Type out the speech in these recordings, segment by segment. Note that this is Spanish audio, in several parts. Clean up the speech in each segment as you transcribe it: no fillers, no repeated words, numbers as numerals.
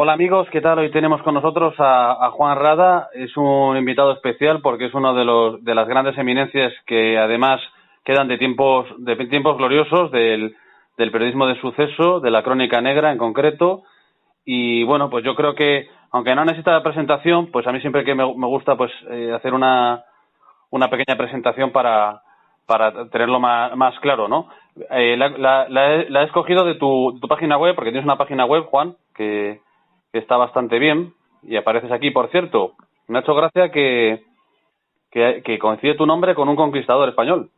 Hola amigos, ¿qué tal? Hoy tenemos con nosotros a Juan Rada. Es un invitado especial porque es uno de las grandes eminencias que además quedan de tiempos gloriosos del periodismo de suceso, de la crónica negra en concreto. Y bueno, pues yo creo que, aunque no necesita presentación, pues a mí siempre que me gusta pues hacer una pequeña presentación para tenerlo más claro, ¿no? La he escogido de tu página web, porque tienes una página web, Juan, que está bastante bien, y apareces aquí. Por cierto, me ha hecho gracia que coincide tu nombre con un conquistador español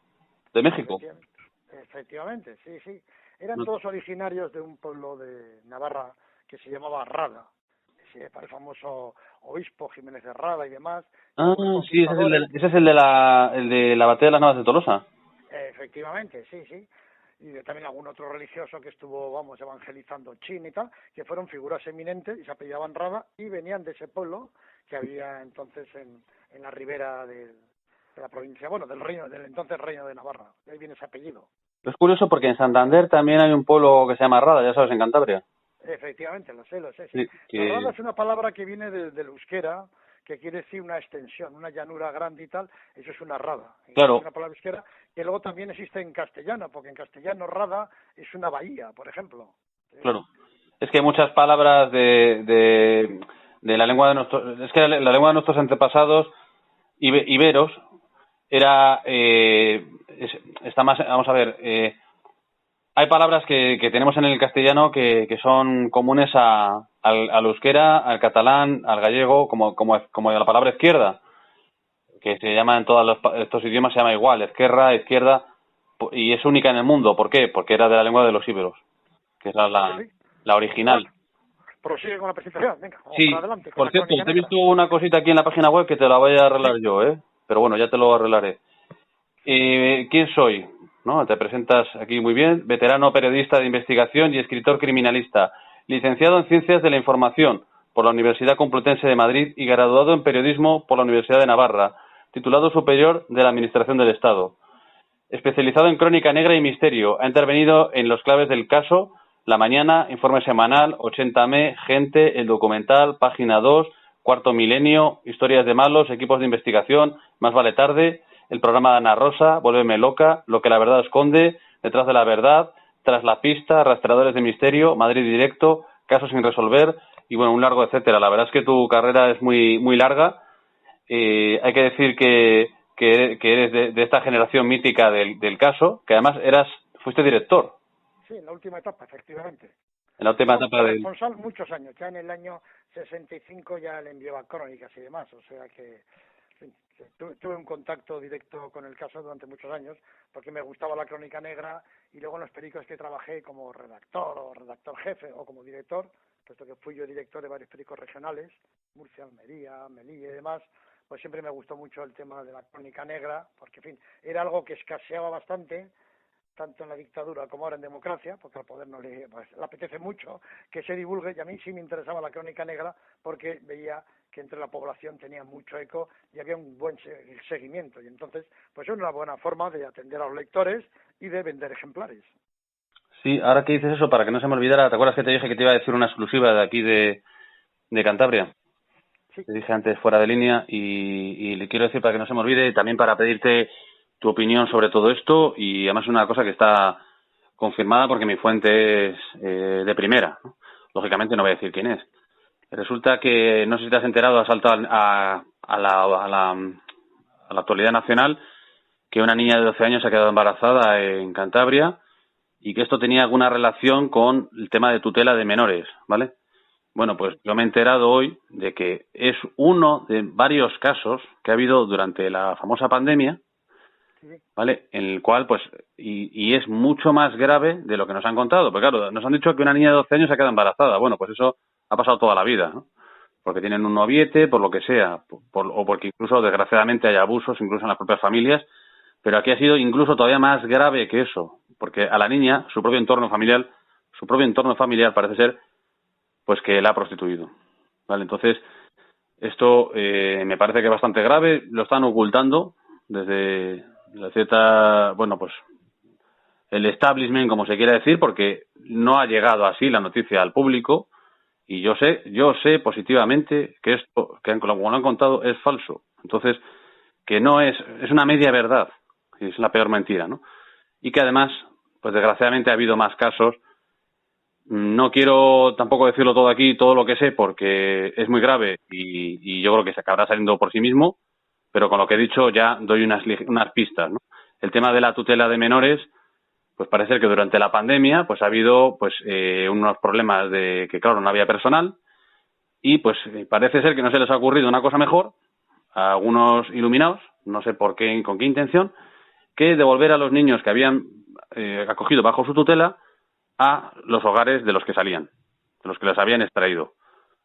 de México. Efectivamente, sí, sí. Eran todos originarios de un pueblo de Navarra que se llamaba Rada. Sí, para el famoso obispo Jiménez de Rada y demás. Ah, sí, ese es el de la Batalla de las Navas de Tolosa. Efectivamente, sí, sí. Y también algún otro religioso que estuvo, vamos, evangelizando China y tal, que fueron figuras eminentes y se apellidaban Rada y venían de ese pueblo que había entonces en la ribera de la provincia, bueno, del entonces Reino de Navarra. De ahí viene ese apellido. Es curioso porque en Santander también hay un pueblo que se llama Rada, ya sabes, en Cantabria. Efectivamente, lo sé, sí. Sí, Rada es una palabra que viene del euskera, que quiere decir una extensión, una llanura grande y tal, eso es una rada. Claro. Es una palabra euskera que luego también existe en castellano, porque en castellano rada es una bahía, por ejemplo. Claro. Es que hay muchas palabras de la lengua de nuestros... Es que la lengua de nuestros antepasados iberos era... está más... Vamos a ver... hay palabras que tenemos en el castellano que son comunes al euskera, al catalán, al gallego, como la palabra izquierda, que se llama en todos estos idiomas, se llama igual, izquierda, y es única en el mundo. ¿Por qué? Porque era de la lengua de los íberos, que es la original. Prosigue con la presentación, venga, vamos Sí, para adelante. por cierto, te he visto una cosita aquí en la página web que te la voy a arreglar yo, pero bueno, ya te lo arreglaré. ¿Quién soy? ¿No? Te presentas aquí muy bien. Veterano periodista de investigación y escritor criminalista. Licenciado en Ciencias de la Información por la Universidad Complutense de Madrid y graduado en Periodismo por la Universidad de Navarra. Titulado superior de la Administración del Estado. Especializado en crónica negra y misterio. Ha intervenido en los claves del caso, La Mañana, Informe Semanal, 80M, Gente, El Documental, Página 2, Cuarto Milenio, Historias de Malos, Equipos de Investigación, Más Vale Tarde, el programa de Ana Rosa, Vuélveme Loca, Lo que la verdad esconde, Detrás de la verdad, Tras la pista, Rastreadores de misterio, Madrid Directo, Casos sin resolver y bueno, un largo etcétera. La verdad es que tu carrera es muy larga. Hay que decir que eres de esta generación mítica del caso, que además fuiste director. Sí, en la última etapa, efectivamente. En la última etapa del... Responsable muchos años, ya en el año 65 ya le enviaba crónicas y demás, o sea que tuve un contacto directo con el caso durante muchos años, porque me gustaba la crónica negra y luego en los periódicos que trabajé como redactor o redactor jefe o como director, puesto que fui yo director de varios periódicos regionales, Murcia, Almería, Melilla y demás, pues siempre me gustó mucho el tema de la crónica negra, porque en fin, era algo que escaseaba bastante, tanto en la dictadura como ahora en democracia, porque al poder no le apetece mucho que se divulgue, y a mí sí me interesaba la crónica negra porque veía que entre la población tenía mucho eco y había un buen seguimiento, y entonces pues es una buena forma de atender a los lectores y de vender ejemplares. Sí, ahora que dices eso, para que no se me olvidara, ¿te acuerdas que te dije que te iba a decir una exclusiva de aquí de Cantabria? Sí. Te dije antes fuera de línea y le quiero decir para que no se me olvide, también para pedirte tu opinión sobre todo esto, y además es una cosa que está confirmada porque mi fuente es de primera, ¿no? Lógicamente no voy a decir quién es. Resulta que, no sé si te has enterado, ha saltado a la actualidad nacional que una niña de 12 años se ha quedado embarazada en Cantabria y que esto tenía alguna relación con el tema de tutela de menores, ¿vale? Bueno, pues yo me he enterado hoy de que es uno de varios casos que ha habido durante la famosa pandemia, ¿vale? En el cual, pues, y es mucho más grave de lo que nos han contado. Porque claro, nos han dicho que una niña de 12 años se ha quedado embarazada. Bueno, pues eso ha pasado toda la vida, ¿no? Porque tienen un noviete, por lo que sea, o porque incluso, desgraciadamente, hay abusos, incluso en las propias familias. Pero aquí ha sido incluso todavía más grave que eso, porque a la niña, su propio entorno familiar parece ser, pues, que la ha prostituido, ¿vale? Entonces, esto me parece que es bastante grave, lo están ocultando desde la cierta, bueno, pues el establishment, como se quiera decir, porque no ha llegado así la noticia al público y yo sé positivamente que esto, que como lo han contado, es falso. Entonces, que no es una media verdad, y es la peor mentira, ¿no? Y que además, pues desgraciadamente ha habido más casos. No quiero tampoco decirlo todo aquí, todo lo que sé, porque es muy grave y yo creo que se acabará saliendo por sí mismo, pero con lo que he dicho ya doy unas pistas, ¿no? El tema de la tutela de menores, pues parece que durante la pandemia pues ha habido pues unos problemas de que, claro, no había personal y pues parece ser que no se les ha ocurrido una cosa mejor a algunos iluminados, no sé por qué, con qué intención, que devolver a los niños que habían acogido bajo su tutela a los hogares de los que salían, de los que les habían extraído.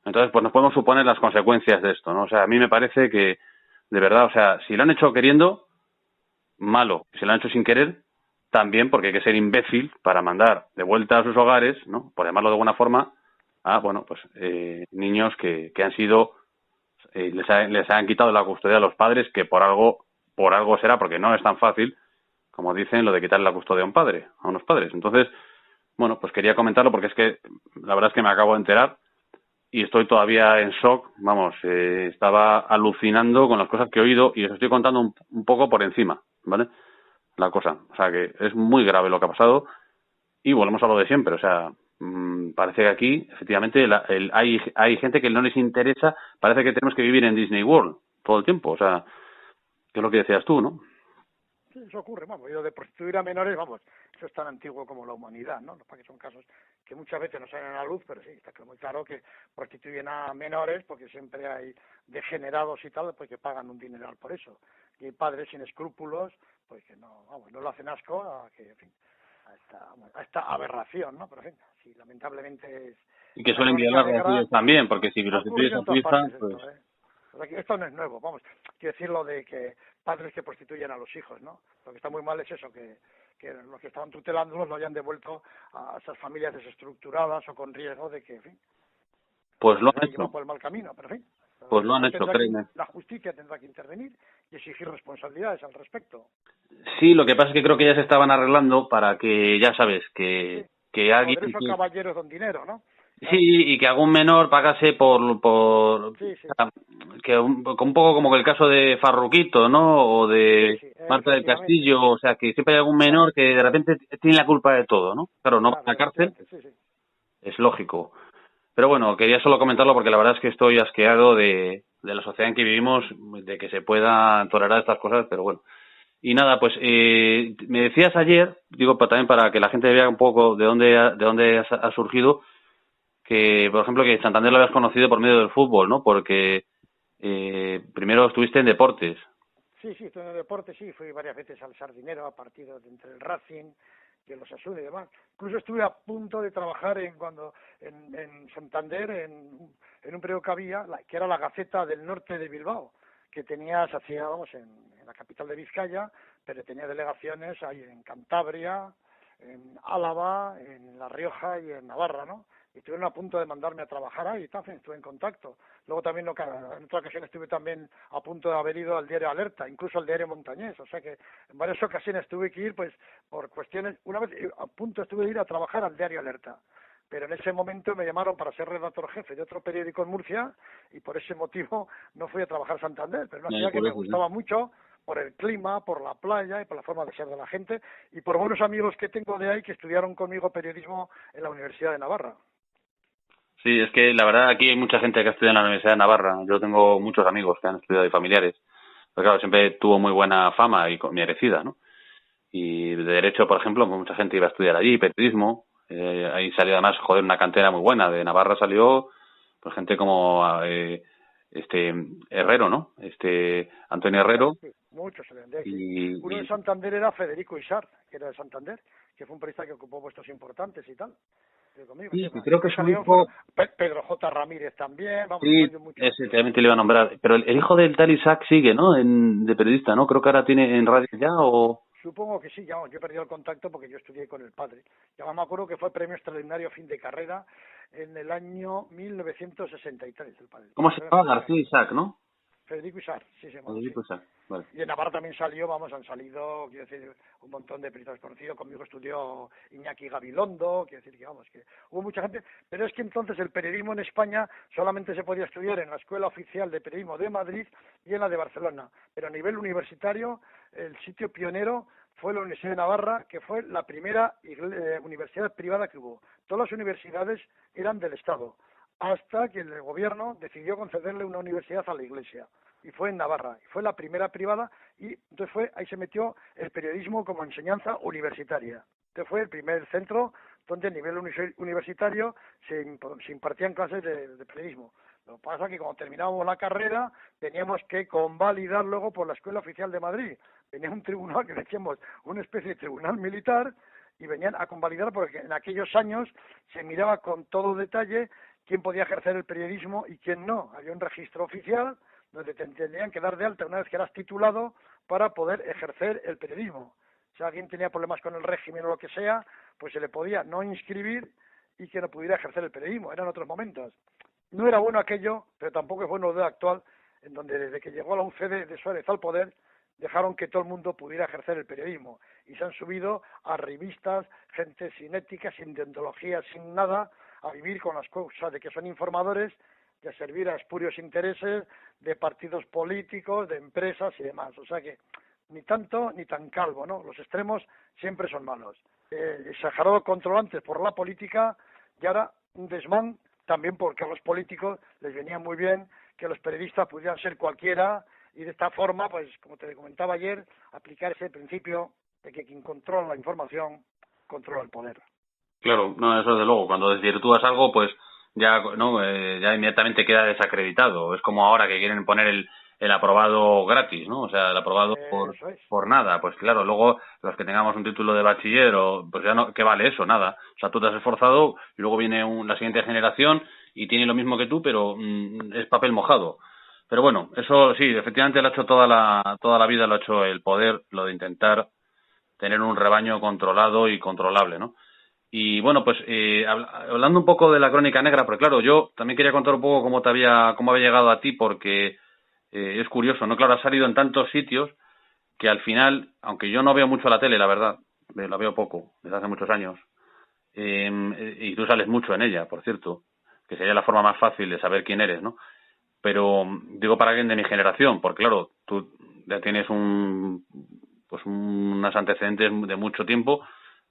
Entonces, pues nos podemos suponer las consecuencias de esto, ¿no? O sea, a mí me parece que, de verdad, o sea, si lo han hecho queriendo, malo. Si lo han hecho sin querer, también, porque hay que ser imbécil para mandar de vuelta a sus hogares, ¿no? Por llamarlo de alguna forma, a, bueno, pues niños que han sido, les han quitado la custodia a los padres, que por algo será, porque no es tan fácil, como dicen, lo de quitarle la custodia a unos padres. Entonces, bueno, pues quería comentarlo porque es que la verdad es que me acabo de enterar y estoy todavía en shock. Vamos, estaba alucinando con las cosas que he oído y os estoy contando un poco por encima, ¿vale? La cosa. O sea que es muy grave lo que ha pasado y volvemos a lo de siempre. O sea, parece que aquí, efectivamente, hay gente que no les interesa. Parece que tenemos que vivir en Disney World todo el tiempo. O sea, que es lo que decías tú, ¿no? Sí, eso ocurre, vamos, yo de prostituir a menores, vamos, eso es tan antiguo como la humanidad, ¿no? Para que son casos que muchas veces no salen a la luz, pero sí, está muy claro que prostituyen a menores porque siempre hay degenerados y tal, pues que pagan un dineral por eso. Y hay padres sin escrúpulos, pues que no, vamos, no lo hacen asco a que, en fin, a esta aberración, ¿no? Pero en fin, sí, lamentablemente es Y que la suelen crónica violar a los negra. tuyos también, porque si Ha prostituyes ocurrido a en tu todas hija, partes pues... esto, ¿eh? O sea, que esto no es nuevo, vamos, quiero decir lo de que padres que prostituyen a los hijos, ¿no? Lo que está muy mal es eso, que los que estaban tutelándolos lo hayan devuelto a esas familias desestructuradas o con riesgo de que, en fin, Pues lo se han hayan llevado hecho, por el mal camino, pero en fin, pues lo han hecho, créeme. la justicia tendrá que intervenir y exigir responsabilidades al respecto. Sí, lo que pasa es que creo que ya se estaban arreglando para que, ya sabes, Sí, que alguien poderoso caballero don dinero, ¿no? sí, Claro, y que algún menor pagase por sí, sí, que un poco como el caso de Farruquito, ¿no? O sí, de sí, Marta del efectivamente, Castillo, o sea, que siempre hay algún claro, menor que de repente tiene la culpa de todo, ¿no? Claro, no va a claro, la cárcel, efectivamente, sí, sí. es lógico. Pero bueno, quería solo comentarlo porque la verdad es que estoy asqueado de la sociedad en que vivimos, de que se pueda tolerar estas cosas, pero bueno. Y nada, pues me decías ayer, digo también para que la gente vea un poco de dónde ha surgido, que por ejemplo que Santander lo habías conocido por medio del fútbol, ¿no? Porque primero estuviste en deportes. Sí, sí, estoy en el deporte, sí, fui varias veces al Sardinero a partidos entre el Racing y el Osasuna y demás. Incluso estuve a punto de trabajar en Santander en un periodo que había, que era la Gaceta del Norte de Bilbao, que tenía, se hacía, vamos, en la capital de Vizcaya, pero tenía delegaciones ahí en Cantabria, en Álava, en La Rioja y en Navarra, ¿no? Y estuvieron a punto de mandarme a trabajar ahí, y también estuve en contacto. Luego también en otra ocasión estuve también a punto de haber ido al diario Alerta, incluso al diario Montañés, o sea que en varias ocasiones tuve que ir pues por cuestiones, una vez a punto estuve de ir a trabajar al diario Alerta, pero en ese momento me llamaron para ser redactor jefe de otro periódico en Murcia y por ese motivo no fui a trabajar a Santander, pero una ciudad que Por me eso, sí. gustaba mucho por el clima, por la playa y por la forma de ser de la gente y por buenos amigos que tengo de ahí que estudiaron conmigo periodismo en la Universidad de Navarra. Sí, es que la verdad aquí hay mucha gente que estudia en la Universidad de Navarra. Yo tengo muchos amigos que han estudiado y familiares. Pero claro, siempre tuvo muy buena fama y merecida, ¿no? Y de Derecho, por ejemplo, pues mucha gente iba a estudiar allí, periodismo. Ahí salió además, joder, una cantera muy buena. De Navarra salió pues gente como Herrero, ¿no? Antonio Herrero. Sí, muchos se ven de ahí, sí. Uno de Y Santander era Federico Isar, que era de Santander, que fue un periodista que ocupó puestos importantes y tal. Conmigo, sí, sí, y creo que que su salieron fueron hijo, Pedro J. Ramírez también, vamos, sí, salió mucho. ese también te le iba a nombrar. Pero el hijo del tal Isaac sigue, ¿no? De periodista, ¿no? Creo que ahora tiene en radio ya o... Supongo que sí, ya, yo he perdido el contacto porque yo estudié con el padre. Ya me acuerdo que fue premio extraordinario fin de carrera en el año 1963, el padre. ¿Cómo se llama? García Isaac, ¿no? Federico Isar, sí se llama, sí. Federico Isar, vale. Y en Navarra también han salido, quiero decir, un montón de periodistas conocidos. Conmigo estudió Iñaki Gabilondo, quiero decir que que hubo mucha gente. Pero es que entonces el periodismo en España solamente se podía estudiar en la Escuela Oficial de Periodismo de Madrid y en la de Barcelona. Pero a nivel universitario, el sitio pionero fue la Universidad de Navarra, que fue la primera universidad privada que hubo. Todas las universidades eran del Estado, hasta que el gobierno decidió concederle una universidad a la Iglesia. Y fue en Navarra, y fue la primera privada, y entonces ahí se metió el periodismo como enseñanza universitaria. Entonces fue el primer centro donde a nivel universitario se impartían clases de periodismo. Lo que pasa es que cuando terminábamos la carrera teníamos que convalidar luego por la Escuela Oficial de Madrid. Venía un tribunal que decíamos una especie de tribunal militar, y venían a convalidar porque en aquellos años se miraba con todo detalle quién podía ejercer el periodismo y quién no. Había un registro oficial donde te tendrían que dar de alta una vez que eras titulado para poder ejercer el periodismo. Si alguien tenía problemas con el régimen o lo que sea, pues se le podía no inscribir y que no pudiera ejercer el periodismo. Eran otros momentos. No era bueno aquello, pero tampoco es bueno lo de actual, en donde desde que llegó la UCD de Suárez al poder, dejaron que todo el mundo pudiera ejercer el periodismo. Y se han subido a revistas, gente sin ética, sin deontología, sin nada, a vivir con las cosas de que son informadores y a servir a espurios intereses de partidos políticos, de empresas y demás. O sea que ni tanto ni tan calvo, ¿no? Los extremos siempre son malos. Exagerado controlantes por la política y ahora un desmán también porque a los políticos les venía muy bien que los periodistas pudieran ser cualquiera y de esta forma, pues como te comentaba ayer, aplicar ese principio de que quien controla la información controla el poder. Claro, no, eso desde luego. Cuando desvirtúas algo, pues ya no ya inmediatamente queda desacreditado. Es como ahora que quieren poner el aprobado gratis, ¿no? O sea, el aprobado por nada. Pues claro, luego los que tengamos un título de bachiller, pues ya no, ¿qué vale eso? Nada. O sea, tú te has esforzado y luego viene la siguiente generación y tiene lo mismo que tú, pero es papel mojado. Pero bueno, eso sí, efectivamente lo ha hecho toda la vida, lo ha hecho el poder, lo de intentar tener un rebaño controlado y controlable, ¿no? Y bueno, pues hablando un poco de la Crónica Negra, porque claro, yo también quería contar un poco cómo había llegado a ti, porque es curioso, ¿no? Claro, has salido en tantos sitios que al final, aunque yo no veo mucho la tele, la verdad, la veo poco, desde hace muchos años, y tú sales mucho en ella, por cierto, que sería la forma más fácil de saber quién eres, ¿no? Pero digo para alguien de mi generación, porque claro, tú ya tienes unos antecedentes de mucho tiempo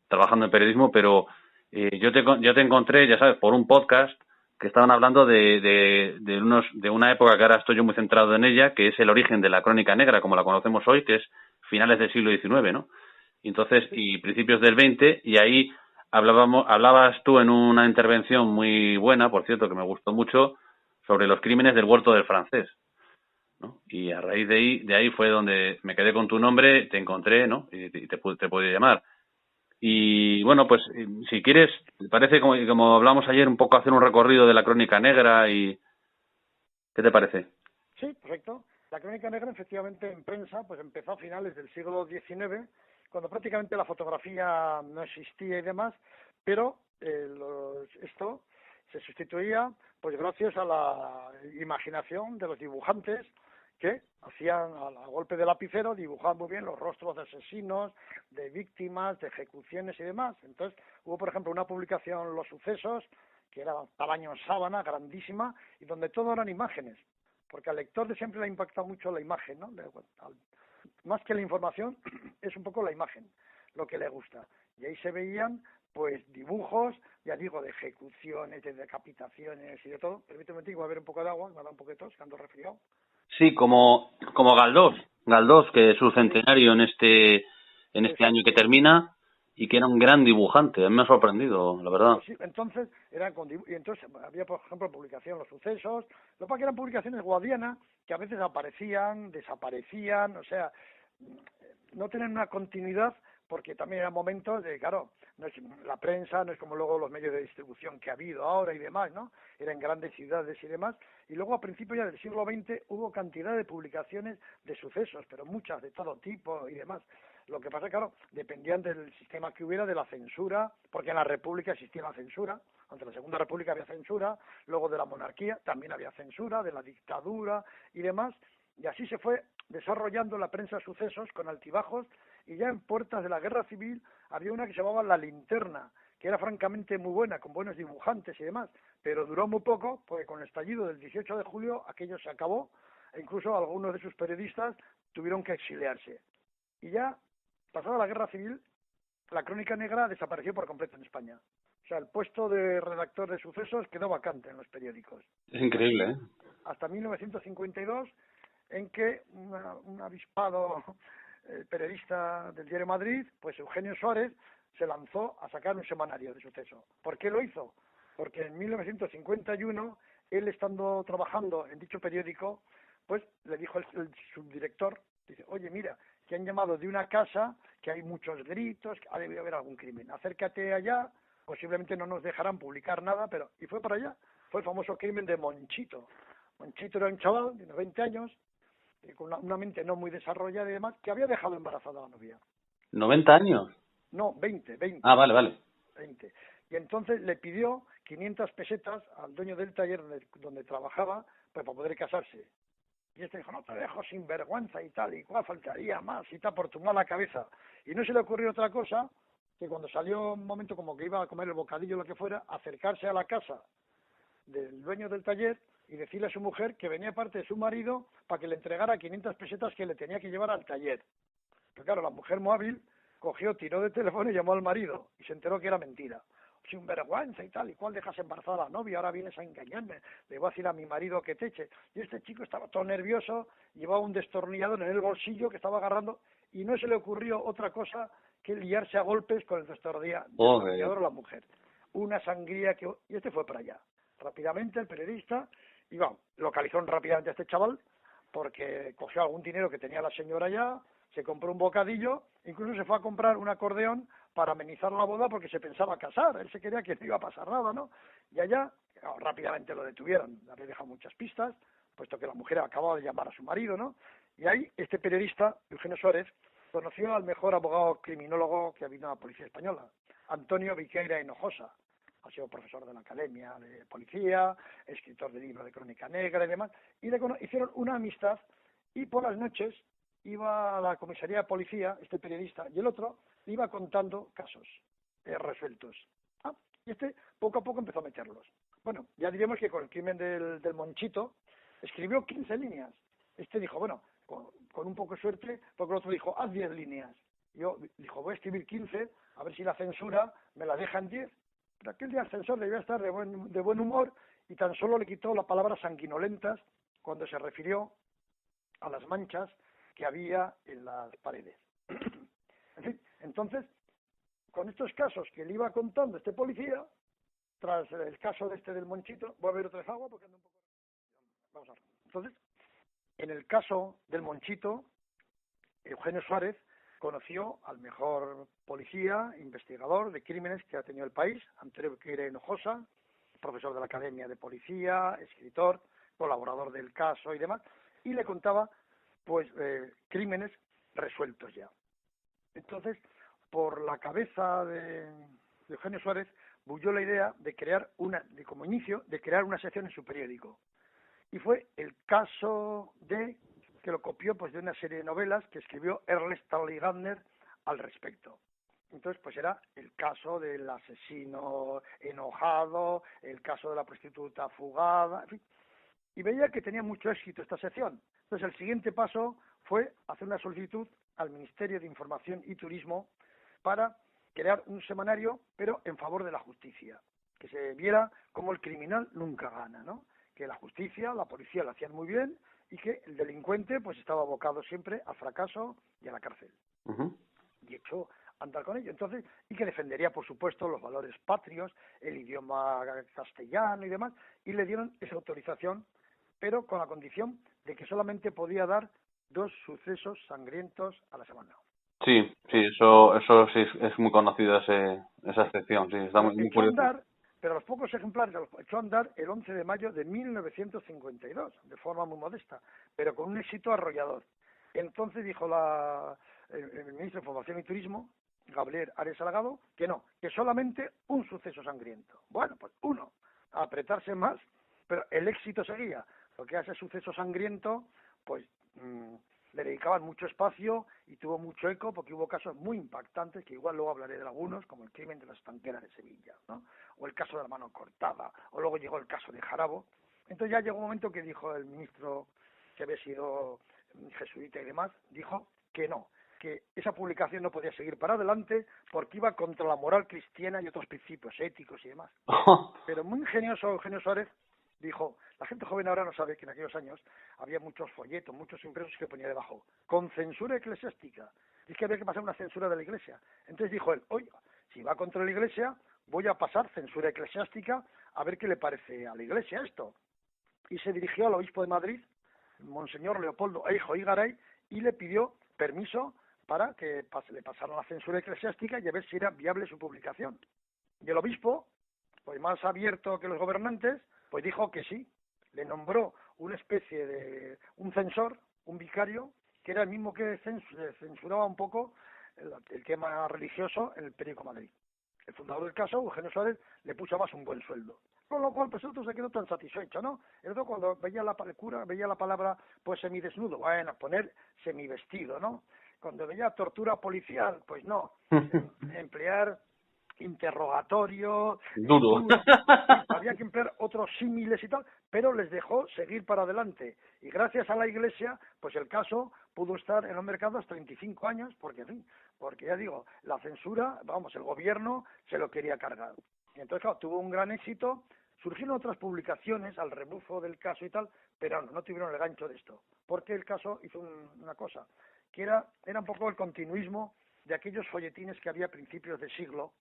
trabajando en periodismo, pero yo te encontré, ya sabes, por un podcast que estaban hablando de una época que ahora estoy yo muy centrado en ella, que es el origen de la Crónica Negra, como la conocemos hoy, que es finales del siglo XIX, ¿no? Y principios del XX, y ahí hablabas tú en una intervención muy buena, por cierto, que me gustó mucho, sobre los crímenes del Huerto del Francés, ¿no? Y a raíz de ahí fue donde me quedé con tu nombre, te encontré, ¿no? Y te pude llamar. Y bueno, pues si quieres, ¿te parece como hablamos ayer, un poco hacer un recorrido de la Crónica Negra? Y ¿qué te parece? Sí, perfecto. La Crónica Negra, efectivamente, en prensa, pues empezó a finales del siglo XIX, cuando prácticamente la fotografía no existía y demás, pero esto se sustituía, pues gracias a la imaginación de los dibujantes que hacían a golpe de lapicero, dibujaban muy bien los rostros de asesinos, de víctimas, de ejecuciones y demás. Entonces hubo, por ejemplo, una publicación, Los Sucesos, que era tamaño sábana, grandísima, y donde todo eran imágenes, porque al lector siempre le ha impactado mucho la imagen, ¿no? Más que la información, es un poco la imagen lo que le gusta. Y ahí se veían, pues, dibujos, ya digo, de ejecuciones, de decapitaciones y de todo. Permíteme, voy a beber un poco de agua, me ha dado un poco de tos, que ando resfriado. Sí, como Galdós, que es su centenario en este año que termina, y que era un gran dibujante. A mí me ha sorprendido, la verdad. Sí, entonces y entonces había, por ejemplo, publicación Los Sucesos, lo que pasa que eran publicaciones guadianas que a veces aparecían, desaparecían, o sea, no tenían una continuidad, porque también eran momentos de, claro, no es, la prensa no es como luego los medios de distribución que ha habido ahora y demás, ¿no? Eran grandes ciudades y demás, y luego a principios ya del siglo XX hubo cantidad de publicaciones de sucesos, pero muchas de todo tipo y demás. Lo que pasa, claro, dependían del sistema que hubiera, de la censura, porque en la República existía la censura, ante la Segunda República había censura, luego de la monarquía también había censura, de la dictadura y demás, Y así se fue desarrollando la prensa de sucesos con altibajos, y ya en puertas de la Guerra Civil había una que se llamaba La Linterna, que era francamente muy buena, con buenos dibujantes y demás, pero duró muy poco, porque con el estallido del 18 de julio aquello se acabó, e incluso algunos de sus periodistas tuvieron que exiliarse. Y ya, pasada la Guerra Civil, la Crónica Negra desapareció por completo en España. O sea, el puesto de redactor de sucesos quedó vacante en los periódicos. Es increíble, ¿eh? Hasta 1952, en que un avispado periodista del diario Madrid, pues Eugenio Suárez, se lanzó a sacar un semanario de suceso. ¿Por qué lo hizo? Porque en 1951, él estando trabajando en dicho periódico, pues le dijo el subdirector, dice, oye, mira, que han llamado de una casa, que hay muchos gritos, que ha debido haber algún crimen. Acércate allá, posiblemente no nos dejarán publicar nada, pero... Y fue para allá. Fue el famoso crimen de Monchito. Monchito era un chaval de unos 20 años, con una mente no muy desarrollada y demás, que había dejado embarazada a la novia. ¿90 años? No, 20. Ah, vale. 20. Y entonces le pidió 500 pesetas al dueño del taller donde trabajaba, pues para poder casarse. Y este dijo, no te dejo sin vergüenza y tal, y cuál faltaría más y tal, por tu mala cabeza. Y no se le ocurrió otra cosa que cuando salió un momento como que iba a comer el bocadillo o lo que fuera, acercarse a la casa del dueño del taller y decirle a su mujer que venía parte de su marido para que le entregara 500 pesetas que le tenía que llevar al taller. Pero claro, la mujer móvil cogió, tiró de teléfono y llamó al marido y se enteró que era mentira. Sin vergüenza y tal, ¿y cuál dejas embarazada a la novia? Ahora vienes a engañarme, le voy a decir a mi marido que te eche. Y este chico estaba todo nervioso, llevaba un destornillador en el bolsillo que estaba agarrando y no se le ocurrió otra cosa que liarse a golpes con el destornillador a la mujer. Una sangría que... Y este fue para allá. Rápidamente el periodista, y bueno, localizó rápidamente a este chaval, porque cogió algún dinero que tenía la señora ya, se compró un bocadillo, incluso se fue a comprar un acordeón para amenizar la boda porque se pensaba casar, él se quería que no iba a pasar nada, ¿no? Y allá, rápidamente lo detuvieron, le había dejado muchas pistas, puesto que la mujer acababa de llamar a su marido, ¿no? Y ahí este periodista, Eugenio Suárez, conoció al mejor abogado criminólogo que ha habido en la policía española, Antonio Viqueira Hinojosa. Ha sido profesor de la Academia de Policía, escritor de libros de crónica negra y demás, y hicieron una amistad, y por las noches iba a la comisaría de policía, este periodista, y el otro le iba contando casos resueltos. Y este poco a poco empezó a meterlos. Bueno, ya diremos que con el crimen del Monchito escribió 15 líneas. Este dijo, bueno, con un poco de suerte, porque el otro dijo, haz 10 líneas. Yo dijo, voy a escribir 15, a ver si la censura me la deja en 10. Pero aquel día el censor debía estar de buen humor y tan solo le quitó la palabra sanguinolentas cuando se refirió a las manchas que había en las paredes. En fin, entonces, con estos casos que le iba contando este policía, tras el caso del Monchito, voy a beber otra vez agua porque ando un poco... Vamos a ver. Entonces, en el caso del Monchito, Eugenio Suárez conoció al mejor policía, investigador de crímenes que ha tenido el país, Antonio Viqueira Hinojosa, profesor de la Academia de Policía, escritor, colaborador del caso y demás, y le contaba pues crímenes resueltos ya. Entonces, por la cabeza de Eugenio Suárez bulló la idea de crear como inicio, de crear una sección en su periódico. Y fue el caso que lo copió pues de una serie de novelas que escribió Ernest Stanley Gardner al respecto. Entonces, pues era el caso del asesino enojado, el caso de la prostituta fugada, en fin. Y veía que tenía mucho éxito esta sección. Entonces, el siguiente paso fue hacer una solicitud al Ministerio de Información y Turismo para crear un semanario, pero en favor de la justicia, que se viera como el criminal nunca gana, ¿no? Que la justicia, la policía lo hacían muy bien y que el delincuente pues estaba abocado siempre al fracaso y a la cárcel. Y echó a andar con ello. Entonces, y que defendería, por supuesto, los valores patrios, el idioma castellano y demás, y le dieron esa autorización, pero con la condición de que solamente podía dar 2 sucesos sangrientos a la semana. Sí, eso sí es muy conocido esa excepción, sí, está muy curioso. Pero los pocos ejemplares los echó a andar el 11 de mayo de 1952, de forma muy modesta, pero con un éxito arrollador. Entonces dijo el ministro de Información y Turismo, Gabriel Arias Salgado, que no, que solamente un suceso sangriento. Bueno, pues uno, a apretarse más, pero el éxito seguía, porque a ese suceso sangriento, pues le dedicaban mucho espacio y tuvo mucho eco porque hubo casos muy impactantes, que igual luego hablaré de algunos, como el crimen de la estanquera de Sevilla, ¿no? O el caso de la mano cortada, o luego llegó el caso de Jarabo. Entonces ya llegó un momento que dijo el ministro, que había sido jesuita y demás, dijo que no, que esa publicación no podía seguir para adelante porque iba contra la moral cristiana y otros principios éticos y demás. Pero muy ingenioso Eugenio Suárez dijo, la gente joven ahora no sabe que en aquellos años había muchos folletos, muchos impresos que ponía debajo, con censura eclesiástica. Y es que había que pasar una censura de la Iglesia. Entonces dijo él, oiga, si va contra la Iglesia, voy a pasar censura eclesiástica a ver qué le parece a la Iglesia esto. Y se dirigió al obispo de Madrid, Monseñor Leopoldo Eijo y Garay, y le pidió permiso para que le pasaran la censura eclesiástica y a ver si era viable su publicación. Y el obispo, pues más abierto que los gobernantes, pues dijo que sí. Le nombró una especie de un censor, un vicario, que era el mismo que censuraba un poco el tema religioso en el periódico Madrid. El fundador del caso, Eugenio Suárez, le puso más un buen sueldo. Con lo cual, pues el otro se quedó tan satisfecho, ¿no? El otro cuando veía el cura, veía la palabra, pues semidesnudo, bueno, poner semivestido, ¿no? Cuando veía tortura policial, pues no, emplear interrogatorio, Duro. había que emplear otros símiles y tal, pero les dejó seguir para adelante. Y gracias a la Iglesia, pues el caso pudo estar en el mercado hasta 25 años, porque en fin, porque ya digo, la censura, vamos, el gobierno se lo quería cargar. Y entonces, claro, tuvo un gran éxito, surgieron otras publicaciones al rebufo del caso y tal, pero no tuvieron el gancho de esto, porque el caso hizo una cosa, que era un poco el continuismo de aquellos folletines que había a principios de siglo,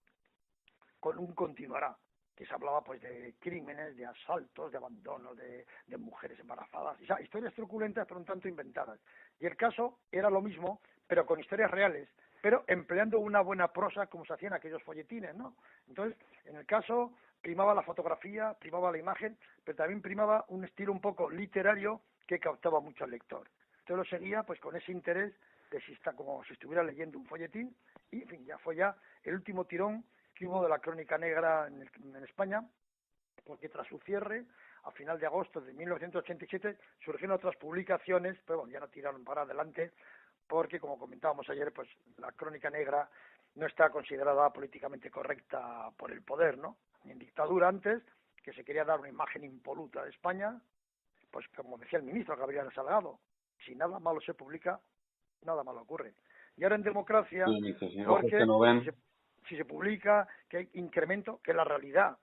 con un continuará, que se hablaba pues de crímenes, de asaltos, de abandono, de mujeres embarazadas, o sea, historias truculentas pero un tanto inventadas. Y el caso era lo mismo, pero con historias reales, pero empleando una buena prosa como se hacían aquellos folletines, ¿no? Entonces, en el caso primaba la fotografía, primaba la imagen, pero también primaba un estilo un poco literario que captaba mucho al lector. Entonces lo seguía pues con ese interés de si está como si estuviera leyendo un folletín y, en fin, ya fue ya el último tirón que hubo de la Crónica Negra en España, porque tras su cierre, a final de agosto de 1987, surgieron otras publicaciones, pero bueno, ya no tiraron para adelante, porque como comentábamos ayer, pues la Crónica Negra no está considerada políticamente correcta por el poder, ¿no? En dictadura antes, que se quería dar una imagen impoluta de España, pues como decía el ministro Gabriel Salgado, si nada malo se publica, nada malo ocurre. Y ahora en democracia, porque si se publica que hay incremento, que la realidad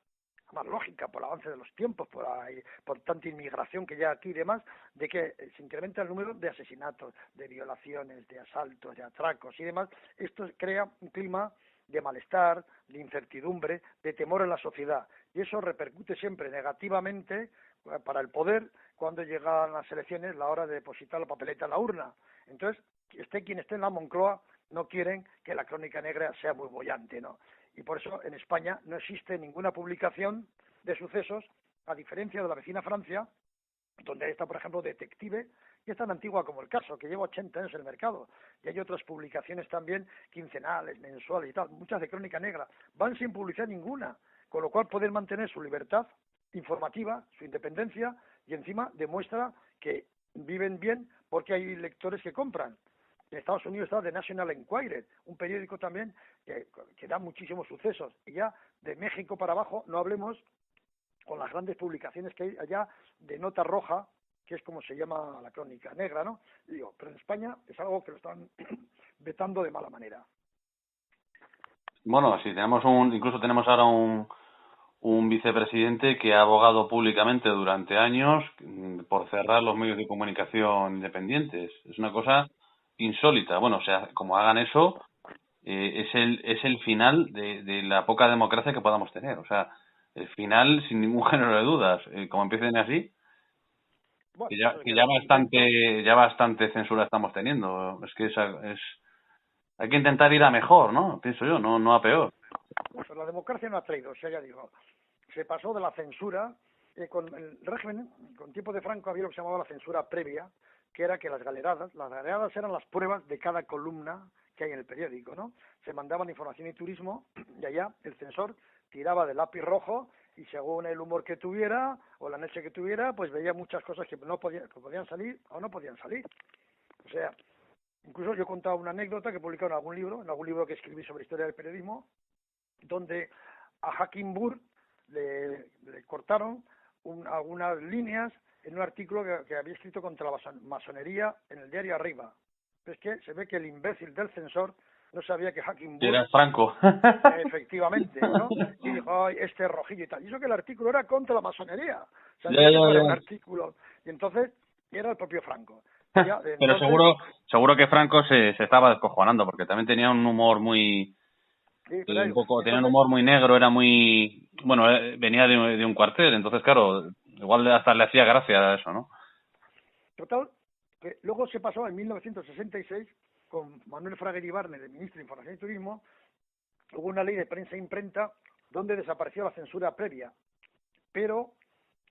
más lógica por el avance de los tiempos, por tanta inmigración que ya aquí y demás, de que se incrementa el número de asesinatos, de violaciones, de asaltos, de atracos y demás. Esto crea un clima de malestar, de incertidumbre, de temor en la sociedad. Y eso repercute siempre negativamente para el poder cuando llegan las elecciones, la hora de depositar la papeleta en la urna. Entonces, esté quien esté en la Moncloa, no quieren que la Crónica Negra sea muy boyante, ¿no? Y por eso en España no existe ninguna publicación de sucesos, a diferencia de la vecina Francia, donde está, por ejemplo, Detective, que es tan antigua como el caso, que lleva 80 años en el mercado. Y hay otras publicaciones también, quincenales, mensuales y tal, muchas de Crónica Negra, van sin publicar ninguna, con lo cual pueden mantener su libertad informativa, su independencia, y encima demuestra que viven bien porque hay lectores que compran. En Estados Unidos está The National Enquirer, un periódico también que da muchísimos sucesos. Y ya de México para abajo, no hablemos con las grandes publicaciones que hay allá de nota roja, que es como se llama la Crónica Negra, ¿no? Digo, pero en España es algo que lo están vetando de mala manera. Bueno, sí, incluso tenemos ahora un vicepresidente que ha abogado públicamente durante años por cerrar los medios de comunicación independientes. Es una cosa insólita. Bueno, o sea, como hagan eso, es el final de la poca democracia que podamos tener. O sea, el final sin ningún género de dudas. Como empiecen así, bueno, que ya bastante censura estamos teniendo. Es que hay que intentar ir a mejor, ¿no? Pienso yo, no a peor. Pues la democracia no ha traído, o sea, ya digo, se pasó de la censura, con el régimen, con tiempo de Franco había lo que se llamaba la censura previa, que era que las galeradas eran las pruebas de cada columna que hay en el periódico, ¿no? Se mandaban información y turismo, y allá el censor tiraba del lápiz rojo, y según el humor que tuviera, o la noche que tuviera, pues veía muchas cosas que podían salir o no podían salir. sea, incluso yo he contado una anécdota que he publicado en algún libro que escribí sobre historia del periodismo, donde a Hakim Burr le cortaron algunas líneas en un artículo que había escrito contra la masonería en el diario Arriba. Es que se ve que el imbécil del censor no sabía que Hakim Burr Era Franco. efectivamente, ¿no? Y dijo, ay, este rojillo y tal. Y eso que el artículo era contra la masonería. O sea, Ya. un artículo. Y entonces era el propio Franco. Ya, Pero entonces, seguro que Franco se estaba descojonando, porque también tenía un humor muy, sí, pero un digo, poco, tenía un entonces, humor muy negro, era muy, bueno, venía de un cuartel, entonces claro, igual hasta le hacía gracia eso, ¿no? total, que luego se pasó en 1966 con Manuel Fraguer Ibarne, de ministro de Información y Turismo, hubo una ley de prensa e imprenta donde desapareció la censura previa, pero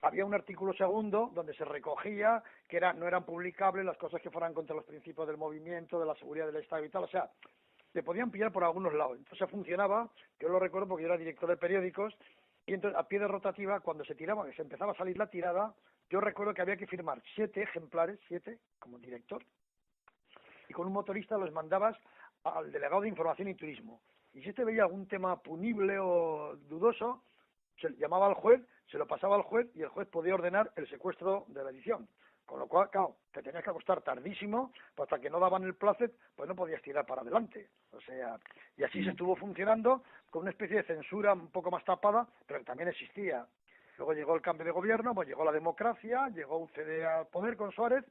había un artículo segundo donde se recogía que no eran publicables las cosas que fueran contra los principios del movimiento, de la seguridad del Estado y tal, o sea, le podían pillar por algunos lados. Entonces funcionaba, yo lo recuerdo porque yo era director de periódicos, y entonces a pie de rotativa, cuando se tiraba, que se empezaba a salir la tirada, yo recuerdo que había que firmar 7 ejemplares, 7, como director, y con un motorista los mandabas al delegado de Información y Turismo. Y si este veía algún tema punible o dudoso, se llamaba al juez, se lo pasaba al juez y el juez podía ordenar el secuestro de la edición. Con lo cual, claro, te tenías que acostar tardísimo, pues hasta que no daban el placet, pues no podías tirar para adelante. O sea, y así se estuvo funcionando con una especie de censura un poco más tapada, pero que también existía. Luego llegó el cambio de gobierno, pues llegó la democracia, llegó UCD al poder con Suárez,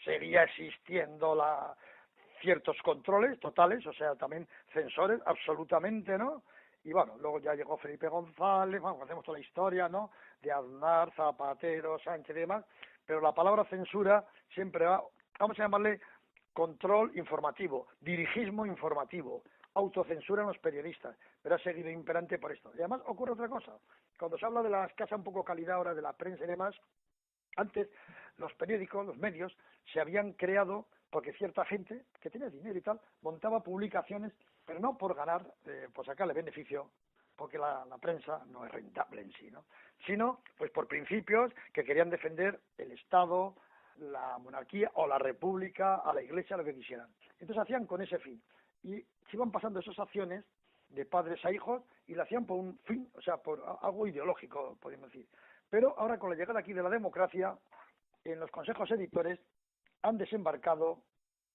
seguía existiendo ciertos controles totales, o sea, también censores, absolutamente, ¿no? Y bueno, luego ya llegó Felipe González, bueno, hacemos toda la historia, ¿no? De Aznar, Zapatero, Sánchez y demás, pero la palabra censura siempre va, vamos a llamarle control informativo, dirigismo informativo, autocensura en los periodistas, pero ha seguido imperante por esto. Y además ocurre otra cosa, cuando se habla de la escasa un poco calidad ahora de la prensa y demás, antes los periódicos, los medios, se habían creado porque cierta gente que tenía dinero y tal, montaba publicaciones, pero no por ganar, por sacarle beneficio, porque la prensa no es rentable en sí, ¿no? Sino pues por principios que querían defender el Estado, la monarquía o la república, a la iglesia, lo que quisieran. Entonces hacían con ese fin. Y se iban pasando esas acciones de padres a hijos y lo hacían por un fin, o sea, por algo ideológico, podemos decir. Pero ahora con la llegada aquí de la democracia, en los consejos editores han desembarcado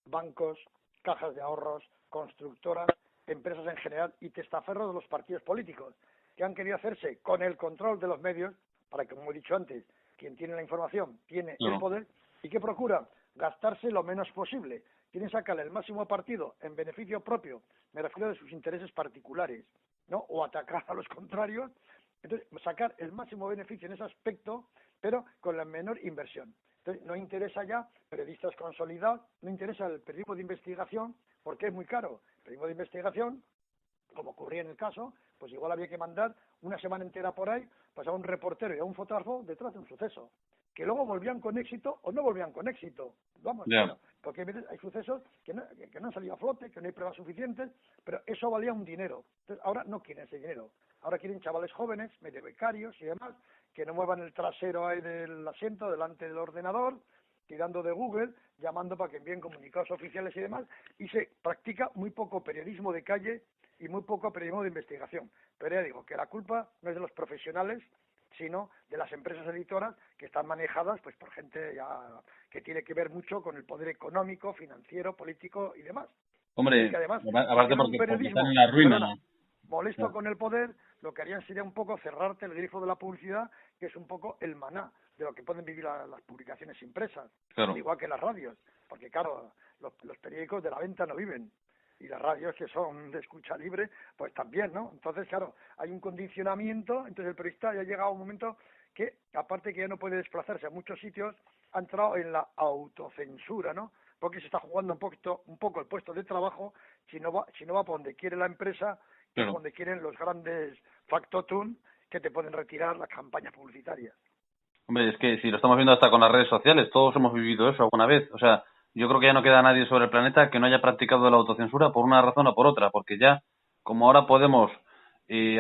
bancos, cajas de ahorros, constructoras, empresas en general y testaferros de los partidos políticos, que han querido hacerse con el control de los medios, para que, como he dicho antes, quien tiene la información tiene el poder, y que procuran gastarse lo menos posible. Quieren sacarle el máximo partido en beneficio propio, me refiero de sus intereses particulares, ¿no? O atacar a los contrarios. Entonces, sacar el máximo beneficio en ese aspecto, pero con la menor inversión. Entonces, no interesa ya periodistas consolidados, no interesa el periodismo de investigación, porque es muy caro. El periodismo de investigación, como ocurría en el caso, pues igual había que mandar una semana entera por ahí, pues a un reportero y a un fotógrafo detrás de un suceso, que luego volvían con éxito o no volvían con éxito. Vamos, bueno, porque a veces hay sucesos que no han salido a flote, que no hay pruebas suficientes, pero eso valía un dinero. Entonces, ahora no quieren ese dinero. Ahora quieren chavales jóvenes, medio becarios y demás, que no muevan el trasero ahí del asiento delante del ordenador, tirando de Google, llamando para que envíen comunicados oficiales y demás, y se practica muy poco periodismo de calle y muy poco periodismo de investigación. Pero ya digo que la culpa no es de los profesionales, sino de las empresas editoras que están manejadas pues por gente ya que tiene que ver mucho con el poder económico, financiero, político y demás. Hombre, Y que además, aparte un porque están en la ruina, ¿no? molesto con el poder, lo que harían sería un poco cerrarte el grifo de la publicidad, que es un poco el maná de lo que pueden vivir las publicaciones impresas, al igual que las radios, porque claro, los periódicos de la venta no viven, y las radios que son de escucha libre, pues también, ¿no? Entonces, claro, hay un condicionamiento, entonces el periodista ya ha llegado a un momento que, aparte que ya no puede desplazarse a muchos sitios, ha entrado en la autocensura, ¿no? Porque se está jugando un poco el puesto de trabajo, si no va por donde quiere la empresa, que es donde quieren los grandes factotum que te pueden retirar las campañas publicitarias. Hombre, es que si lo estamos viendo hasta con las redes sociales, todos hemos vivido eso alguna vez. O sea, yo creo que ya no queda nadie sobre el planeta que no haya practicado la autocensura por una razón o por otra, porque ya, como ahora podemos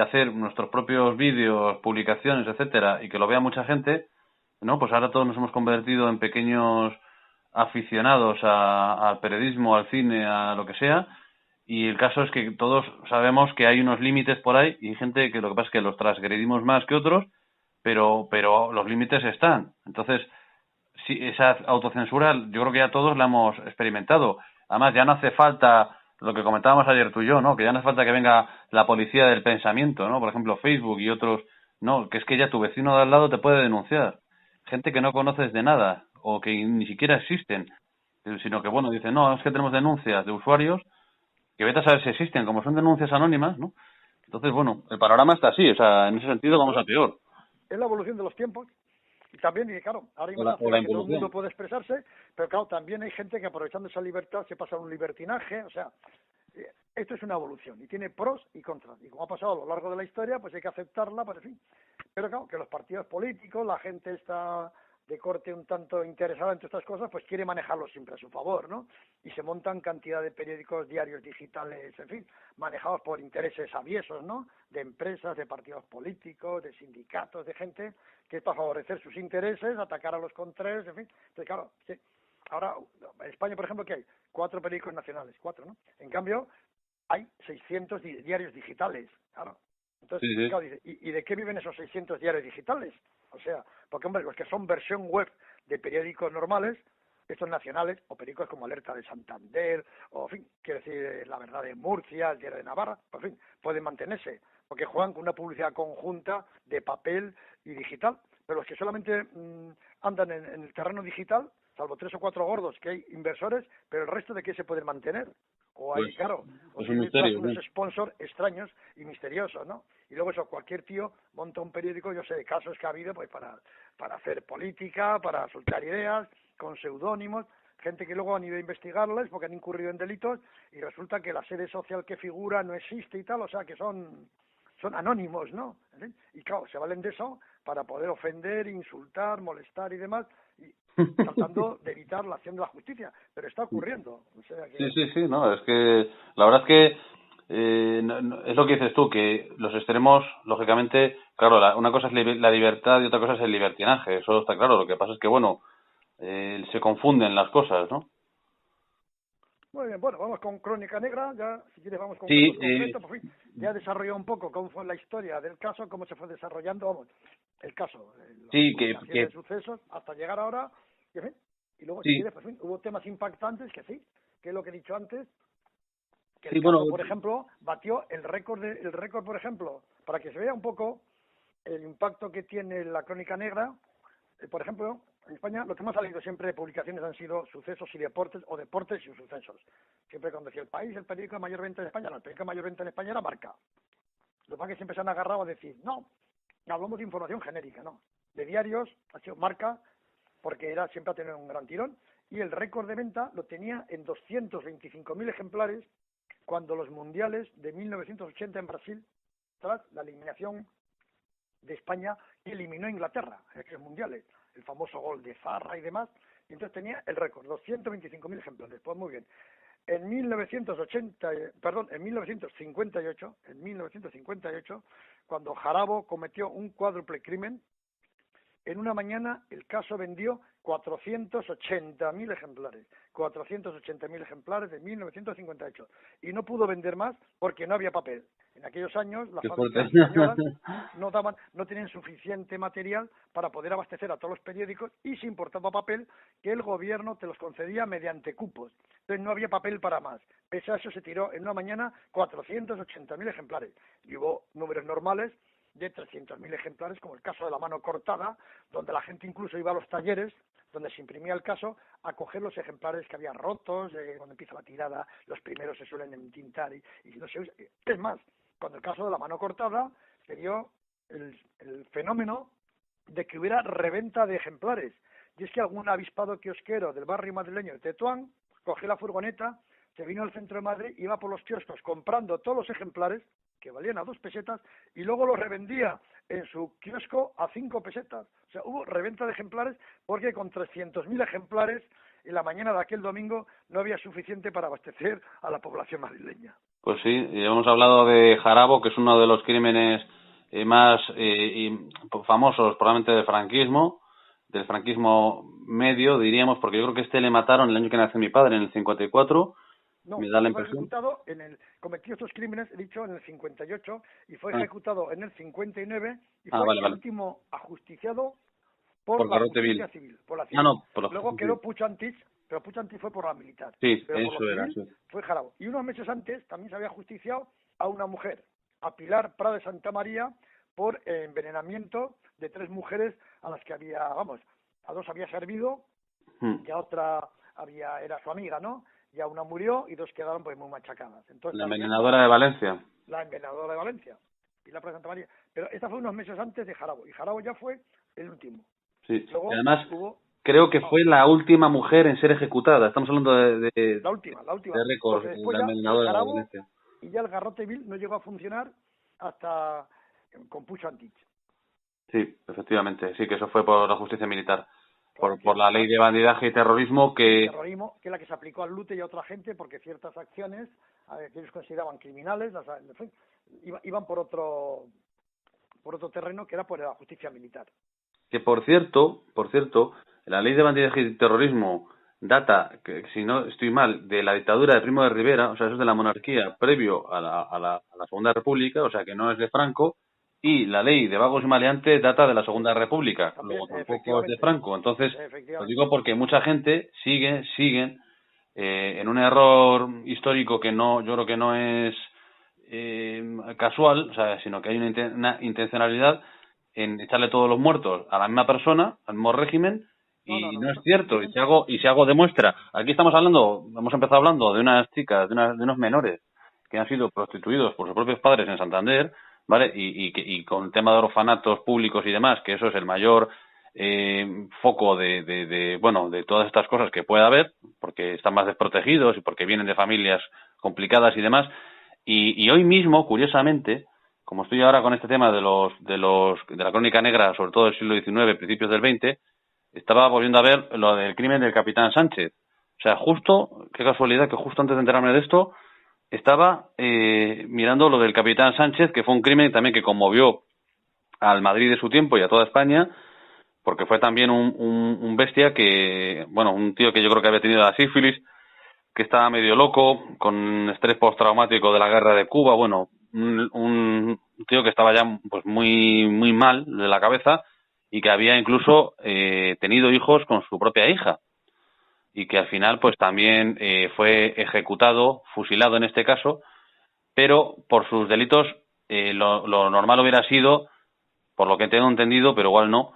hacer nuestros propios vídeos, publicaciones, etcétera, y que lo vea mucha gente, ¿no? Pues ahora todos nos hemos convertido en pequeños aficionados al periodismo, al cine, a lo que sea, y el caso es que todos sabemos que hay unos límites por ahí y hay gente que lo que pasa es que los transgredimos más que otros, pero los límites están. Entonces, sí, esa autocensura yo creo que ya todos la hemos experimentado. Además, ya no hace falta lo que comentábamos ayer tú y yo, ¿no? Que ya no hace falta que venga la policía del pensamiento, ¿no? Por ejemplo, Facebook y otros, no, que es que ya tu vecino de al lado te puede denunciar. Gente que no conoces de nada o que ni siquiera existen, sino que, bueno, dicen, no, es que tenemos denuncias de usuarios que vete a saber si existen, como son denuncias anónimas, ¿no? Entonces, bueno, el panorama está así, o sea, en ese sentido vamos a peor. Es la evolución de los tiempos. Y también, y claro, ahora mismo O la que todo el involución. mundo puede expresarse, pero claro, también hay gente que aprovechando esa libertad se pasa a un libertinaje, o sea, esto es una evolución y tiene pros y contras. Y como ha pasado a lo largo de la historia, pues hay que aceptarla, pues en fin. Pero claro, que los partidos políticos, la gente está de corte un tanto interesada en todas estas cosas, pues quiere manejarlo siempre a su favor, ¿no? Y se montan cantidad de periódicos, diarios digitales, en fin, manejados por intereses aviesos, ¿no? De empresas, de partidos políticos, de sindicatos, de gente que es para favorecer sus intereses, atacar a los contrarios, en fin. Entonces, claro, sí. Ahora, en España, por ejemplo, ¿qué hay? 4 periódicos nacionales, 4, ¿no? En cambio, hay 600 diarios digitales, claro. Entonces, Sí, sí. claro, dice, ¿y de qué viven esos 600 diarios digitales? O sea, porque, hombre, los que son versión web de periódicos normales, estos nacionales, o periódicos como Alerta de Santander, o, en fin, quiero decir, La Verdad de Murcia, El Diario de Navarra, pues, en fin, pueden mantenerse, porque juegan con una publicidad conjunta de papel y digital. Pero los que solamente andan en el terreno digital, salvo 3 o 4 gordos que hay inversores, pero el resto de qué se pueden mantener. O hay, Pues, claro, o pues si un hay detrás misterio, unos ¿no? sponsors extraños y misteriosos, ¿no? Y luego eso, cualquier tío monta un periódico, yo sé de casos que ha habido, pues para hacer política, para soltar ideas, con seudónimos, gente que luego han ido a investigarles porque han incurrido en delitos y resulta que la sede social que figura no existe y tal, o sea que son anónimos, ¿no? ¿Sí? Y claro, se valen de eso para poder ofender, insultar, molestar y demás, y tratando de evitar la acción de la justicia, pero está ocurriendo. O sea Sí, que, sí, sí, no, es que la verdad es que es lo que dices tú, que los extremos, lógicamente, claro, una cosa es la libertad y otra cosa es el libertinaje, eso está claro, lo que pasa es que, bueno, se confunden las cosas, ¿no? muy bien, bueno, vamos con Crónica Negra, ya si quieres vamos con Sí, casos concretos, por fin, ya desarrolló un poco cómo fue la historia del caso, cómo se fue desarrollando, vamos, el caso, sí, la serie de sucesos, hasta llegar ahora, y, en fin, y luego si sí, quieres, pues en fin, hubo temas impactantes que sí, que es lo que he dicho antes, que el sí, bueno, caso, por ejemplo, batió el récord, por ejemplo, para que se vea un poco el impacto que tiene la Crónica Negra, por ejemplo, en España lo que más ha salido siempre de publicaciones han sido sucesos y deportes, o deportes y sucesos. Siempre cuando decía el país, el periódico de mayor venta en España, no, el periódico de mayor venta en España era Marca. Lo que pasa es que siempre se han agarrado a decir, no, hablamos de información genérica, no. De diarios, ha sido Marca, porque siempre ha tenido un gran tirón, y el récord de venta lo tenía en 225.000 ejemplares cuando los mundiales de 1980 en Brasil, tras la eliminación de España, eliminó a Inglaterra en aquellos mundiales, el famoso gol de Zarra y demás, y entonces tenía el récord, 225.000 ejemplares, pues muy bien. En 1958, cuando Jarabo cometió un cuádruple crimen, en una mañana el caso vendió 480.000 ejemplares. 480.000 ejemplares de 1958. Y no pudo vender más porque no había papel. En aquellos años las qué fuerte. fábricas españolas no tenían suficiente material para poder abastecer a todos los periódicos y se importaba papel que el gobierno te los concedía mediante cupos. Entonces no había papel para más. Pese a eso se tiró en una mañana 480.000 ejemplares. Y hubo números normales de 300.000 ejemplares, como el caso de La Mano Cortada, donde la gente incluso iba a los talleres donde se imprimía el caso a coger los ejemplares que habían rotos, cuando empieza la tirada, los primeros se suelen entintar y no se usa. Es más, cuando el caso de La Mano Cortada se dio el fenómeno de que hubiera reventa de ejemplares. Y es que algún avispado kiosquero del barrio madrileño de Tetuán cogió la furgoneta, se vino al centro de Madrid, iba por los kioscos comprando todos los ejemplares que valían a 2 pesetas y luego los revendía en su kiosco a 5 pesetas. O sea, hubo reventa de ejemplares porque con 300.000 ejemplares en la mañana de aquel domingo no había suficiente para abastecer a la población madrileña. Pues sí, hemos hablado de Jarabo, que es uno de los crímenes más famosos probablemente del franquismo, del franquismo medio, diríamos, porque yo creo que le mataron el año que nació mi padre, en el 54, No, me da la fue impresión. ejecutado cometió estos crímenes, he dicho, en el 58 y fue Ah, ejecutado en el 59 y ah, fue vale, el vale. último ajusticiado por Por la Garrote justicia Vil. civil, por la Ah, civil. no, por la Luego justicia quedó civil. Puig-Antich, pero Puig-Antich fue por la militar, Sí, pero por lo eso era, civil sí. fue Jarabo. Y unos meses antes también se había justiciado a una mujer, a Pilar Prada de Santa María, por envenenamiento de 3 mujeres a las que había, vamos, a 2 había servido Mm. y a otra era su amiga, ¿no? Y a una murió y 2 quedaron pues muy machacadas. Entonces La también envenenadora de Valencia. la envenenadora de Valencia, Pilar Prada de Santa María. Pero esta fue unos meses antes de Jarabo, y Jarabo ya fue el último. Sí. Y Luego además, hubo, creo que vamos, fue la última mujer en ser ejecutada. Estamos hablando la última, de récord, porque después la ya el envenenadora de Jarabo Valencia. y ya el Garrote Vil no llegó a funcionar hasta con Puig-Antich. Sí, efectivamente. Sí, que eso fue por la justicia militar. Por Porque la ley de bandidaje y terrorismo y que... terrorismo, que es la que se aplicó al Lute y a otra gente, porque ciertas acciones que ellos consideraban criminales, en fin, iban por otro terreno que era por la justicia militar. Que por cierto, la ley de bandidaje y terrorismo data, que si no estoy mal, de la dictadura de Primo de Rivera, o sea, eso es de la monarquía previo a la Segunda República, o sea, que no es de Franco, y la ley de vagos y maleantes data de la Segunda República, También, luego tampoco es de Franco. Entonces, lo efectivamente. digo porque mucha gente siguen en un error histórico que no, yo creo que no es casual, o sea, sino que hay una intencionalidad en echarle todos los muertos a la misma persona, al mismo régimen, No, no, y no, no es eso cierto. tienen, Y si hago demuestra, aquí estamos hablando, hemos empezado hablando de unas chicas, de unos menores que han sido prostituidos por sus propios padres en Santander, ¿vale? Y con el tema de orfanatos públicos y demás, que eso es el mayor foco bueno, de todas estas cosas que puede haber, porque están más desprotegidos y porque vienen de familias complicadas y demás. Y hoy mismo, curiosamente, como estoy ahora con este tema de la crónica negra, sobre todo del siglo XIX, principios del XX, estaba volviendo a ver lo del crimen del capitán Sánchez. O sea, justo, qué casualidad que justo antes de enterarme de esto, estaba mirando lo del capitán Sánchez, que fue un crimen también que conmovió al Madrid de su tiempo y a toda España, porque fue también un bestia que, bueno, un tío que yo creo que había tenido la sífilis, que estaba medio loco, con estrés postraumático de la guerra de Cuba, bueno, un tío que estaba ya pues muy mal de la cabeza y que había incluso tenido hijos con su propia hija y que al final pues también fue ejecutado, fusilado en este caso, pero por sus delitos lo normal hubiera sido, por lo que tengo entendido, pero igual no,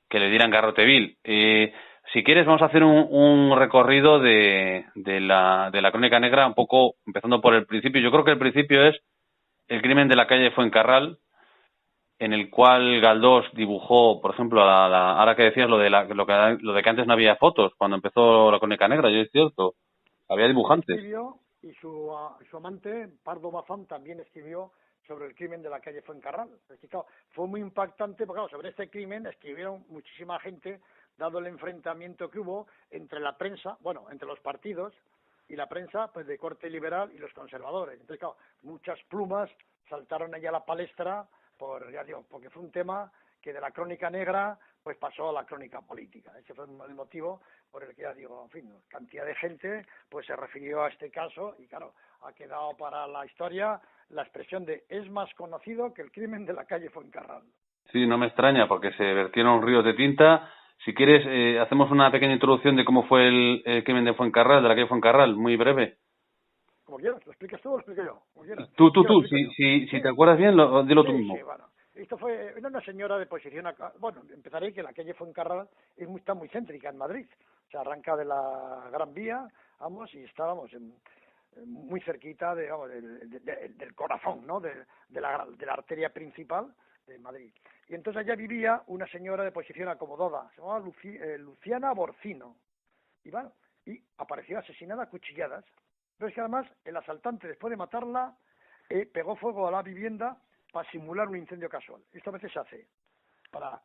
que le dieran garrote vil. Si quieres, vamos a hacer un recorrido de la crónica negra, un poco empezando por el principio. Yo creo que el principio es el crimen de la calle Fuencarral, en el cual Galdós dibujó, por ejemplo, ahora que decías lo de que antes no había fotos, cuando empezó la crónica negra, yo es cierto, había él dibujantes. escribió y su amante, Pardo Bazán, también escribió sobre el crimen de la calle Fuencarral. Es que, claro, fue muy impactante, porque claro, sobre este crimen escribieron muchísima gente, dado el enfrentamiento que hubo entre la prensa, bueno, entre los partidos y la prensa, pues de corte liberal y los conservadores. Entonces, claro, muchas plumas saltaron allá a la palestra ya digo, porque fue un tema que de la crónica negra pues pasó a la crónica política. Ese fue el motivo por el que ya digo, en fin, cantidad de gente pues se refirió a este caso y claro, ha quedado para la historia la expresión de es más conocido que el crimen de la calle Fuencarral. Sí, no me extraña, porque se vertieron ríos de tinta. Si quieres, hacemos una pequeña introducción de cómo fue el crimen de Fuencarral, de la calle Fuencarral, muy breve. Como quieras, lo explicas tú o lo explico yo, como quieras. Yo lo Tú, explico yo. si te Sí, acuerdas bien, dilo tú sí, mismo. bueno. Esto fue una señora de posición bueno, empezaré que la calle Fuencarral está muy céntrica en Madrid. O sea, arranca de la Gran Vía, vamos, y estábamos muy cerquita, digamos, del corazón, ¿no? De la arteria principal de Madrid. Y entonces allá vivía una señora de posición acomodada, se llamaba Luciana Borcino. Y bueno, y apareció asesinada a cuchilladas. Pero es que además el asaltante, después de matarla, pegó fuego a la vivienda para simular un incendio casual. Esto a veces se hace para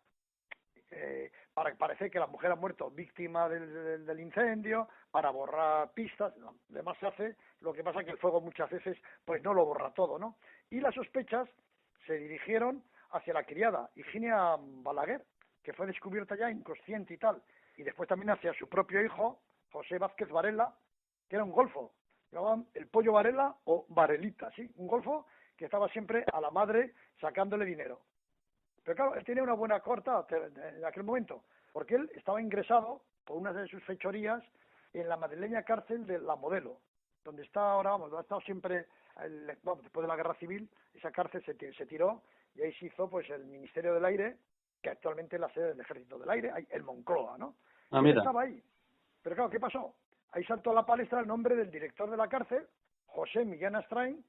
parecer que la mujer ha muerto víctima del incendio, para borrar pistas, no, además se hace, lo que pasa es que el fuego muchas veces pues no lo borra todo, ¿no? Y las sospechas se dirigieron hacia la criada Higinia Balaguer, que fue descubierta ya inconsciente y tal, y después también hacia su propio hijo, José Vázquez Varela, que era un golfo, llamaban el pollo Varela o Varelita, ¿sí? Un golfo que estaba siempre a la madre sacándole dinero. Pero claro, él tenía una buena corta en aquel momento, porque él estaba ingresado por una de sus fechorías en la madrileña cárcel de La Modelo, donde está ahora, vamos, ha estado siempre, después de la Guerra Civil, esa cárcel se tiró y ahí se hizo pues el Ministerio del Aire, que actualmente es la sede del Ejército del Aire, el Moncloa, ¿no? Ah, Y él mira. estaba ahí. Pero claro, ¿qué pasó? Ahí saltó a la palestra el nombre del director de la cárcel, José Millán Astrain,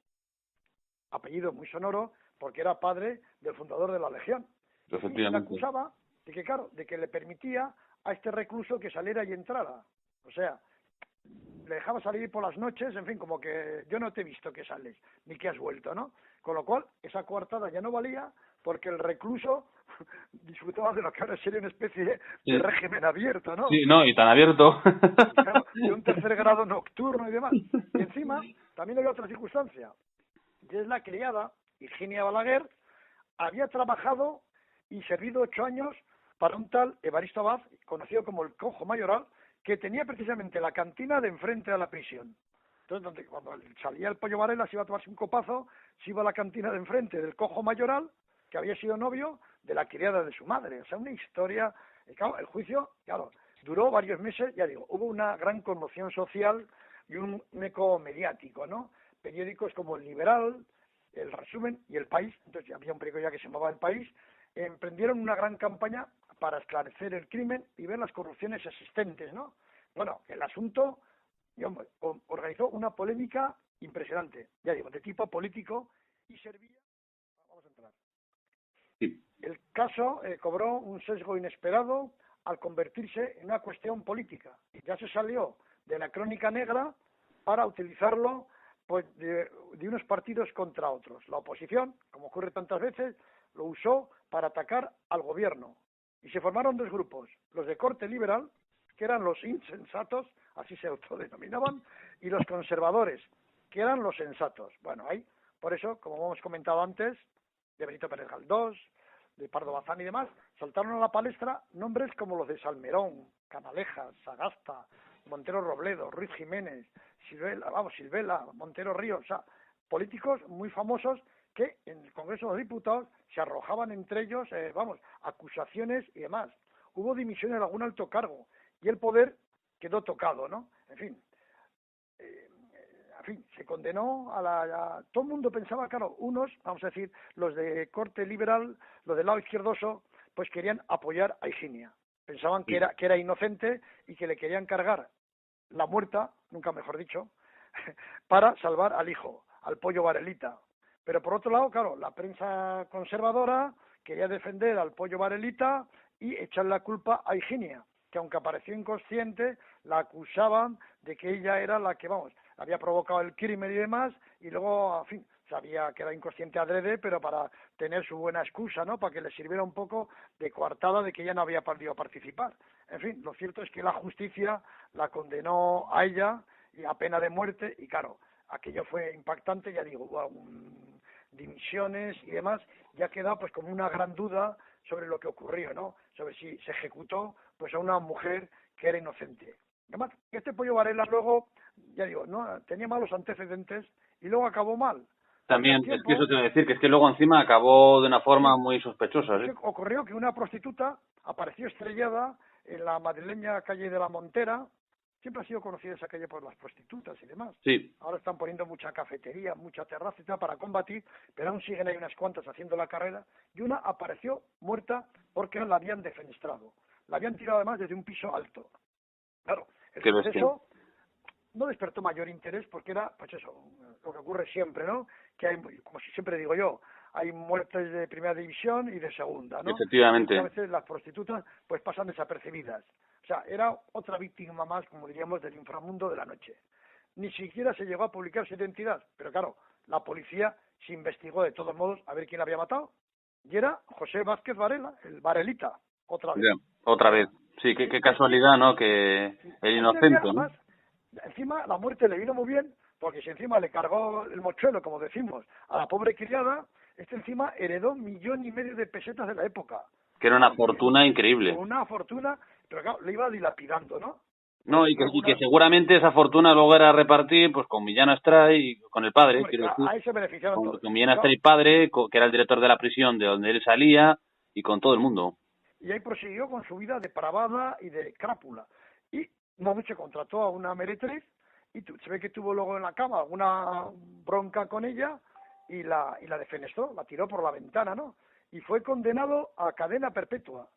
apellido muy sonoro, porque era padre del fundador de la Legión. Y se le Efectivamente. acusaba de que, claro, de que le permitía a este recluso que saliera y entrara. O sea, le dejaba salir por las noches, en fin, como que yo no te he visto que sales, ni que has vuelto, ¿no? Con lo cual, esa coartada ya no valía, porque el recluso disfrutaba de lo que ahora sería una especie de régimen abierto, ¿no? Sí, no, y tan abierto. Claro, de un tercer grado nocturno y demás. Y encima, también hay otra circunstancia, y es la criada, Higinia Balaguer, había trabajado y servido 8 años para un tal Evaristo Abad, conocido como el Cojo Mayoral, que tenía precisamente la cantina de enfrente a la prisión. Entonces, cuando salía el pollo Varela, se iba a tomarse un copazo, se iba a la cantina de enfrente del Cojo Mayoral, que había sido novio de la criada de su madre. O sea, una historia. Claro, el juicio, claro, duró varios meses, ya digo, hubo una gran conmoción social y un eco mediático, ¿no? Periódicos como El Liberal, El Resumen y El País, entonces había un periódico ya que se llamaba El País, emprendieron una gran campaña para esclarecer el crimen y ver las corrupciones existentes, ¿no? Bueno, el asunto organizó una polémica impresionante, ya digo, de tipo político y servía. Vamos a entrar. Sí. El caso cobró un sesgo inesperado al convertirse en una cuestión política. Y ya se salió de la crónica negra para utilizarlo pues de unos partidos contra otros. La oposición, como ocurre tantas veces, lo usó para atacar al gobierno. Y se formaron dos grupos, los de corte liberal, que eran los insensatos, así se autodenominaban, y los conservadores, que eran los sensatos. Bueno, ahí, por eso, como hemos comentado antes, de Benito Pérez Galdós, de Pardo Bazán y demás, saltaron a la palestra nombres como los de Salmerón, Canalejas, Sagasta, Montero Robledo, Ruiz Jiménez, Silvela, Montero Ríos, o sea, políticos muy famosos que en el Congreso de los Diputados se arrojaban entre ellos, acusaciones y demás. Hubo dimisiones de algún alto cargo y el poder quedó tocado, ¿no? En fin, se condenó todo el mundo pensaba, claro, unos, vamos a decir, los de corte liberal, los del lado izquierdoso, pues querían apoyar a Higinia. Pensaban que era inocente y que le querían cargar la muerta, nunca mejor dicho, para salvar al hijo, al pollo Varelita. Pero por otro lado, claro, la prensa conservadora quería defender al pollo Varelita y echar la culpa a Higinia, que aunque apareció inconsciente, la acusaban de que ella era la que, había provocado el crimen y demás, y luego, en fin, sabía que era inconsciente adrede, pero para tener su buena excusa, ¿no? Para que le sirviera un poco de coartada de que ella no había podido participar. En fin, lo cierto es que la justicia la condenó a ella y a pena de muerte, y claro, aquello fue impactante, ya digo, hubo dimisiones y demás, ya queda pues como una gran duda sobre lo que ocurrió, ¿no? Sobre si se ejecutó pues a una mujer que era inocente. Además, este pollo Varela luego, ya digo, no tenía malos antecedentes y luego acabó mal. También, es que eso te voy a decir, que es que luego encima acabó de una forma muy sospechosa, ¿sí? Ocurrió que una prostituta apareció estrellada en la madrileña calle de la Montera. Siempre ha sido conocida esa calle por las prostitutas y demás. Sí. Ahora están poniendo mucha cafetería, mucha terraza y tal para combatir, pero aún siguen ahí unas cuantas haciendo la carrera. Y una apareció muerta porque la habían defenestrado. La habían tirado además desde un piso alto. Claro, el proceso no despertó mayor interés porque era, pues eso, lo que ocurre siempre, ¿no? Que hay, como siempre digo yo, hay muertes de primera división y de segunda, ¿no? Efectivamente. Y a veces las prostitutas pues pasan desapercibidas. O sea, era otra víctima más, como diríamos, del inframundo de la noche. Ni siquiera se llegó a publicar su identidad, pero claro, la policía se investigó de todos modos a ver quién la había matado, y era José Vázquez Varela, el Varelita, otra vez. Otra vez. Sí, qué casualidad, ¿no? Que el inocente, ¿no? Encima la muerte le vino muy bien, porque si encima le cargó el mochuelo, como decimos, a la pobre criada, encima heredó 1,5 millones de pesetas de la época. Que era una fortuna increíble. Una fortuna, pero claro, le iba dilapidando, ¿no? No, y que seguramente esa fortuna luego era repartir pues con Millán Astray y con el padre, Hombre, quiero decir. ahí se beneficiaron todos. Con Millán Astray padre, que era el director de la prisión de donde él salía, y con todo el mundo. Y ahí prosiguió con su vida depravada y de crápula. Y una noche contrató a una meretriz y se ve que tuvo luego en la cama alguna bronca con ella y la defenestró, la tiró por la ventana, ¿no? Y fue condenado a cadena perpetua.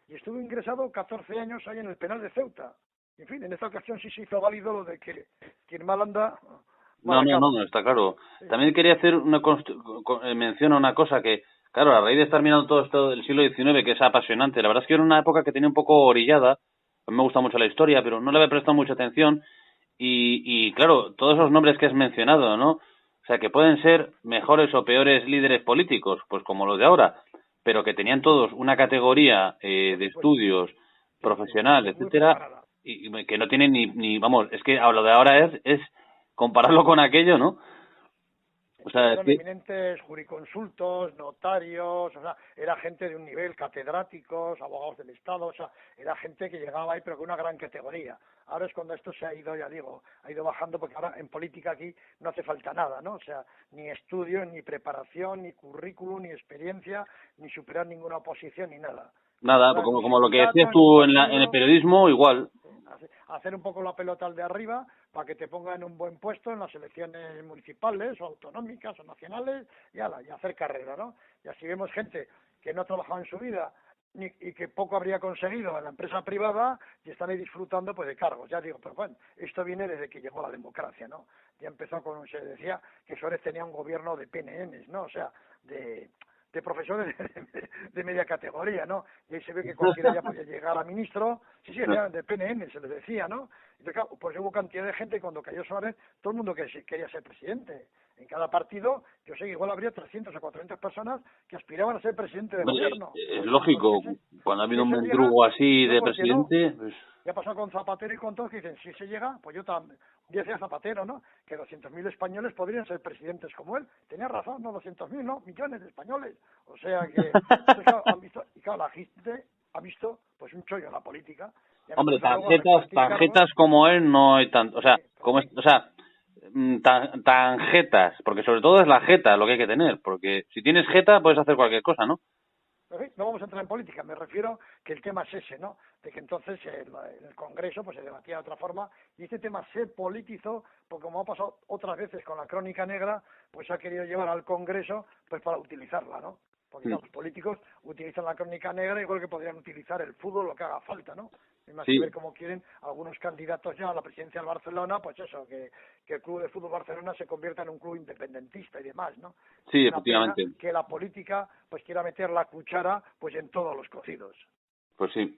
Y estuvo ingresado 14 años ahí en el penal de Ceuta. Y, en fin, en esta ocasión sí se hizo válido lo de que quien mal anda... No, está claro. Sí. También quería hacer una mención a una cosa que, claro, a raíz de estar mirando todo esto del siglo XIX, que es apasionante, la verdad es que era una época que tenía un poco orillada. A mí me gusta mucho la historia, pero no le había prestado mucha atención. Y claro, todos esos nombres que has mencionado, ¿no? O sea, que pueden ser mejores o peores líderes políticos, pues como los de ahora, pero que tenían todos una categoría de estudios profesional, etcétera, y que no tienen ni vamos, es que lo de ahora es compararlo con aquello, ¿no? O sea, eran eminentes jurisconsultos, notarios, o sea, era gente de un nivel, catedráticos, abogados del Estado, o sea, era gente que llegaba ahí pero con una gran categoría. Ahora es cuando esto se ha ido, ya digo, ha ido bajando, porque ahora en política aquí no hace falta nada, ¿no? O sea, ni estudio, ni preparación, ni currículum, ni experiencia, ni superar ninguna oposición, ni nada. Nada, como lo que decías tú en el periodismo, igual. Hacer un poco la pelota al de arriba para que te pongan en un buen puesto en las elecciones municipales o autonómicas o nacionales y hacer carrera, ¿no? Y así vemos gente que no ha trabajado en su vida y que poco habría conseguido en la empresa privada y están ahí disfrutando pues de cargos. Ya digo, pero bueno, esto viene desde que llegó la democracia, ¿no? Ya empezó se decía que Suárez tenía un gobierno de PNNs, ¿no? O sea, de profesores de media categoría, ¿no? Y ahí se ve que cualquiera ya podía llegar a ministro, sí, de PNN se les decía, ¿no? Entonces, claro, pues hubo cantidad de gente cuando cayó Suárez, todo el mundo quería ser presidente. En cada partido, yo sé que igual habría 300 o 400 personas que aspiraban a ser presidente de gobierno. Es lógico, cuando ha habido un mendrugo así de presidente... Pues... Ya pasó con Zapatero y con todos que dicen, si se llega, pues yo también. Un día decía Zapatero, ¿no? Que 200.000 españoles podrían ser presidentes como él. Tenía razón, no 200.000, no, millones de españoles. O sea que, claro, han visto, y claro, la gente ha visto pues un chollo en la política. Hombre, tarjetas como él no hay tanto, o sea, tarjetas, porque sobre todo es la jeta lo que hay que tener, porque si tienes jeta puedes hacer cualquier cosa, ¿no? No vamos a entrar en política, me refiero que el tema es ese, ¿no? De que entonces en el Congreso pues se debatía de otra forma y este tema se politizó, porque como ha pasado otras veces con la crónica negra, pues se ha querido llevar al Congreso pues para utilizarla, ¿no? Porque los políticos utilizan la crónica negra igual que podrían utilizar el fútbol, lo que haga falta, ¿no? Es más que ver cómo quieren algunos candidatos ya a la presidencia del Barcelona, pues eso, que el Club de Fútbol Barcelona se convierta en un club independentista y demás, ¿no? Sí, efectivamente. Que la política pues quiera meter la cuchara pues en todos los cocidos. Pues sí.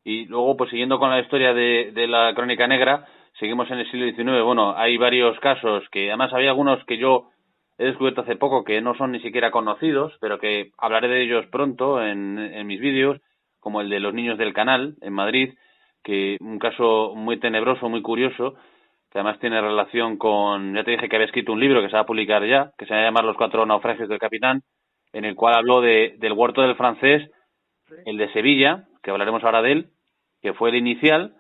Y luego, pues siguiendo con la historia de la crónica negra, seguimos en el siglo XIX. Bueno, hay varios casos que, además había algunos que yo he descubierto hace poco que no son ni siquiera conocidos, pero que hablaré de ellos pronto en mis vídeos, como el de los niños del Canal, en Madrid, que un caso muy tenebroso, muy curioso, que además tiene relación con, ya te dije que había escrito un libro que se va a publicar ya, que se va a llamar Los 4 naufragios del capitán, en el cual habló del huerto del francés, el de Sevilla, que hablaremos ahora de él, que fue el inicial,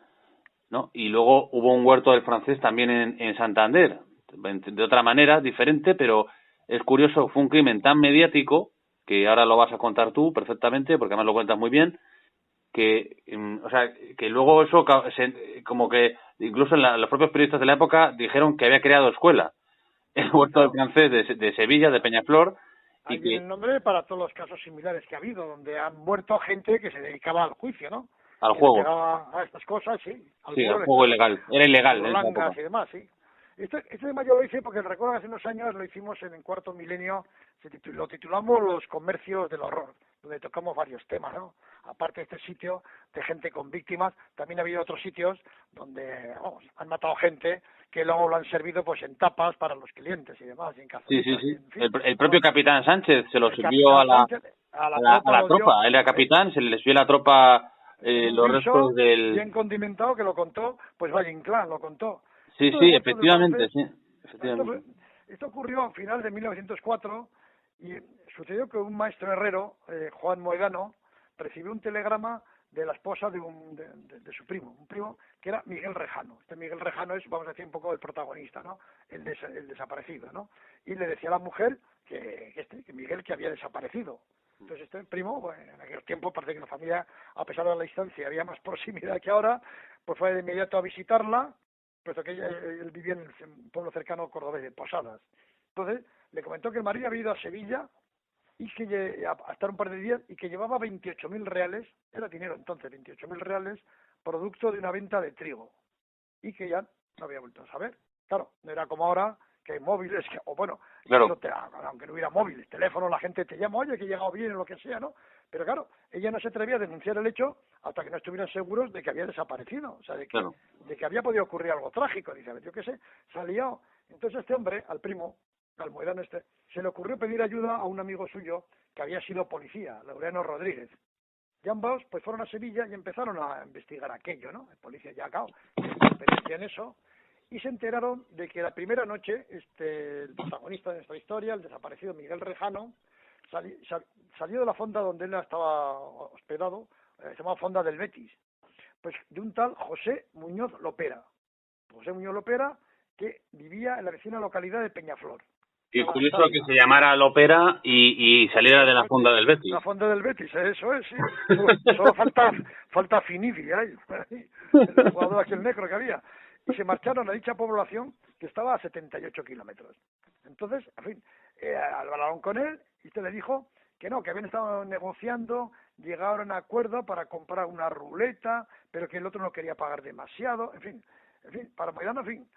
¿no? Y luego hubo un huerto del francés también en Santander, de otra manera, diferente, pero es curioso, fue un crimen tan mediático, que ahora lo vas a contar tú perfectamente, porque además lo cuentas muy bien, que, o sea, que luego eso, como que incluso los propios periodistas de la época dijeron que había creado escuela, el huerto del francés de Sevilla, de Peñaflor. Ahí viene el nombre para todos los casos similares que ha habido, donde han muerto gente que se dedicaba al juicio, ¿no? Al juego. A estas cosas, sí. Al juego ilegal. Era ilegal. Y demás, sí. Este tema yo lo hice porque recuerdo que hace unos años lo hicimos en el cuarto milenio, lo titulamos Los comercios del horror, donde tocamos varios temas, ¿no? Aparte de este sitio de gente con víctimas, también ha habido otros sitios donde han matado gente que luego lo han servido pues en tapas para los clientes y demás. Y en sí. En fin, el propio capitán Sánchez se lo sirvió a la tropa. Él era capitán, se les vio a la tropa los restos del... Bien condimentado, que lo contó, pues Valle Inclán lo contó. Sí, efectivamente, sí. Esto ocurrió a final de 1904 y sucedió que un maestro herrero, Juan Moedano, recibió un telegrama de la esposa de su primo, un primo que era Miguel Rejano. Este Miguel Rejano es, vamos a decir, un poco el protagonista, ¿no? El desaparecido, ¿no? Y le decía a la mujer que Miguel que había desaparecido. Entonces este primo, bueno, en aquel tiempo parece que la familia, a pesar de la distancia, había más proximidad que ahora, pues fue de inmediato a visitarla, puesto que él vivía en un pueblo cercano cordobés de Posadas. Entonces le comentó que el marido había ido a Sevilla y que a estar un par de días y que llevaba 28.000 reales, era dinero entonces, 28.000 reales, producto de una venta de trigo, y que ya no había vuelto a saber. Claro, no era como ahora, que hay móviles, o bueno, Claro. aunque no hubiera móviles, teléfono, la gente te llama, oye, que he llegado bien, o lo que sea, ¿no? Pero claro, ella no se atrevía a denunciar el hecho hasta que no estuvieran seguros de que había desaparecido, o sea, Claro. de que había podido ocurrir algo trágico. Dice, a ver, yo qué sé, se ha liado. Entonces este hombre, al primo, al Moedano se le ocurrió pedir ayuda a un amigo suyo que había sido policía, Laureano Rodríguez. Y ambos pues fueron a Sevilla y empezaron a investigar aquello, ¿no? El policía ya, claro, tiene experiencia en eso, y se enteraron de que la primera noche el protagonista de nuestra historia, el desaparecido Miguel Rejano, salió de la fonda donde él estaba hospedado, se llamaba Fonda del Betis, pues de un tal José Muñoz Lopera. José Muñoz Lopera, que vivía en la vecina localidad de Peñaflor. Y curioso que se llamara Lopera y saliera de la fonda del La Betis. fonda del Betis, eso es, sí. Solo falta Finidi ahí, el jugador aquel negro que había. Y se marcharon a dicha población que estaba a 78 kilómetros. Entonces, en fin, hablaron con él y usted le dijo que no, que habían estado negociando, llegaron a acuerdo para comprar una ruleta, pero que el otro no quería pagar demasiado, en fin, para Moedano, en fin,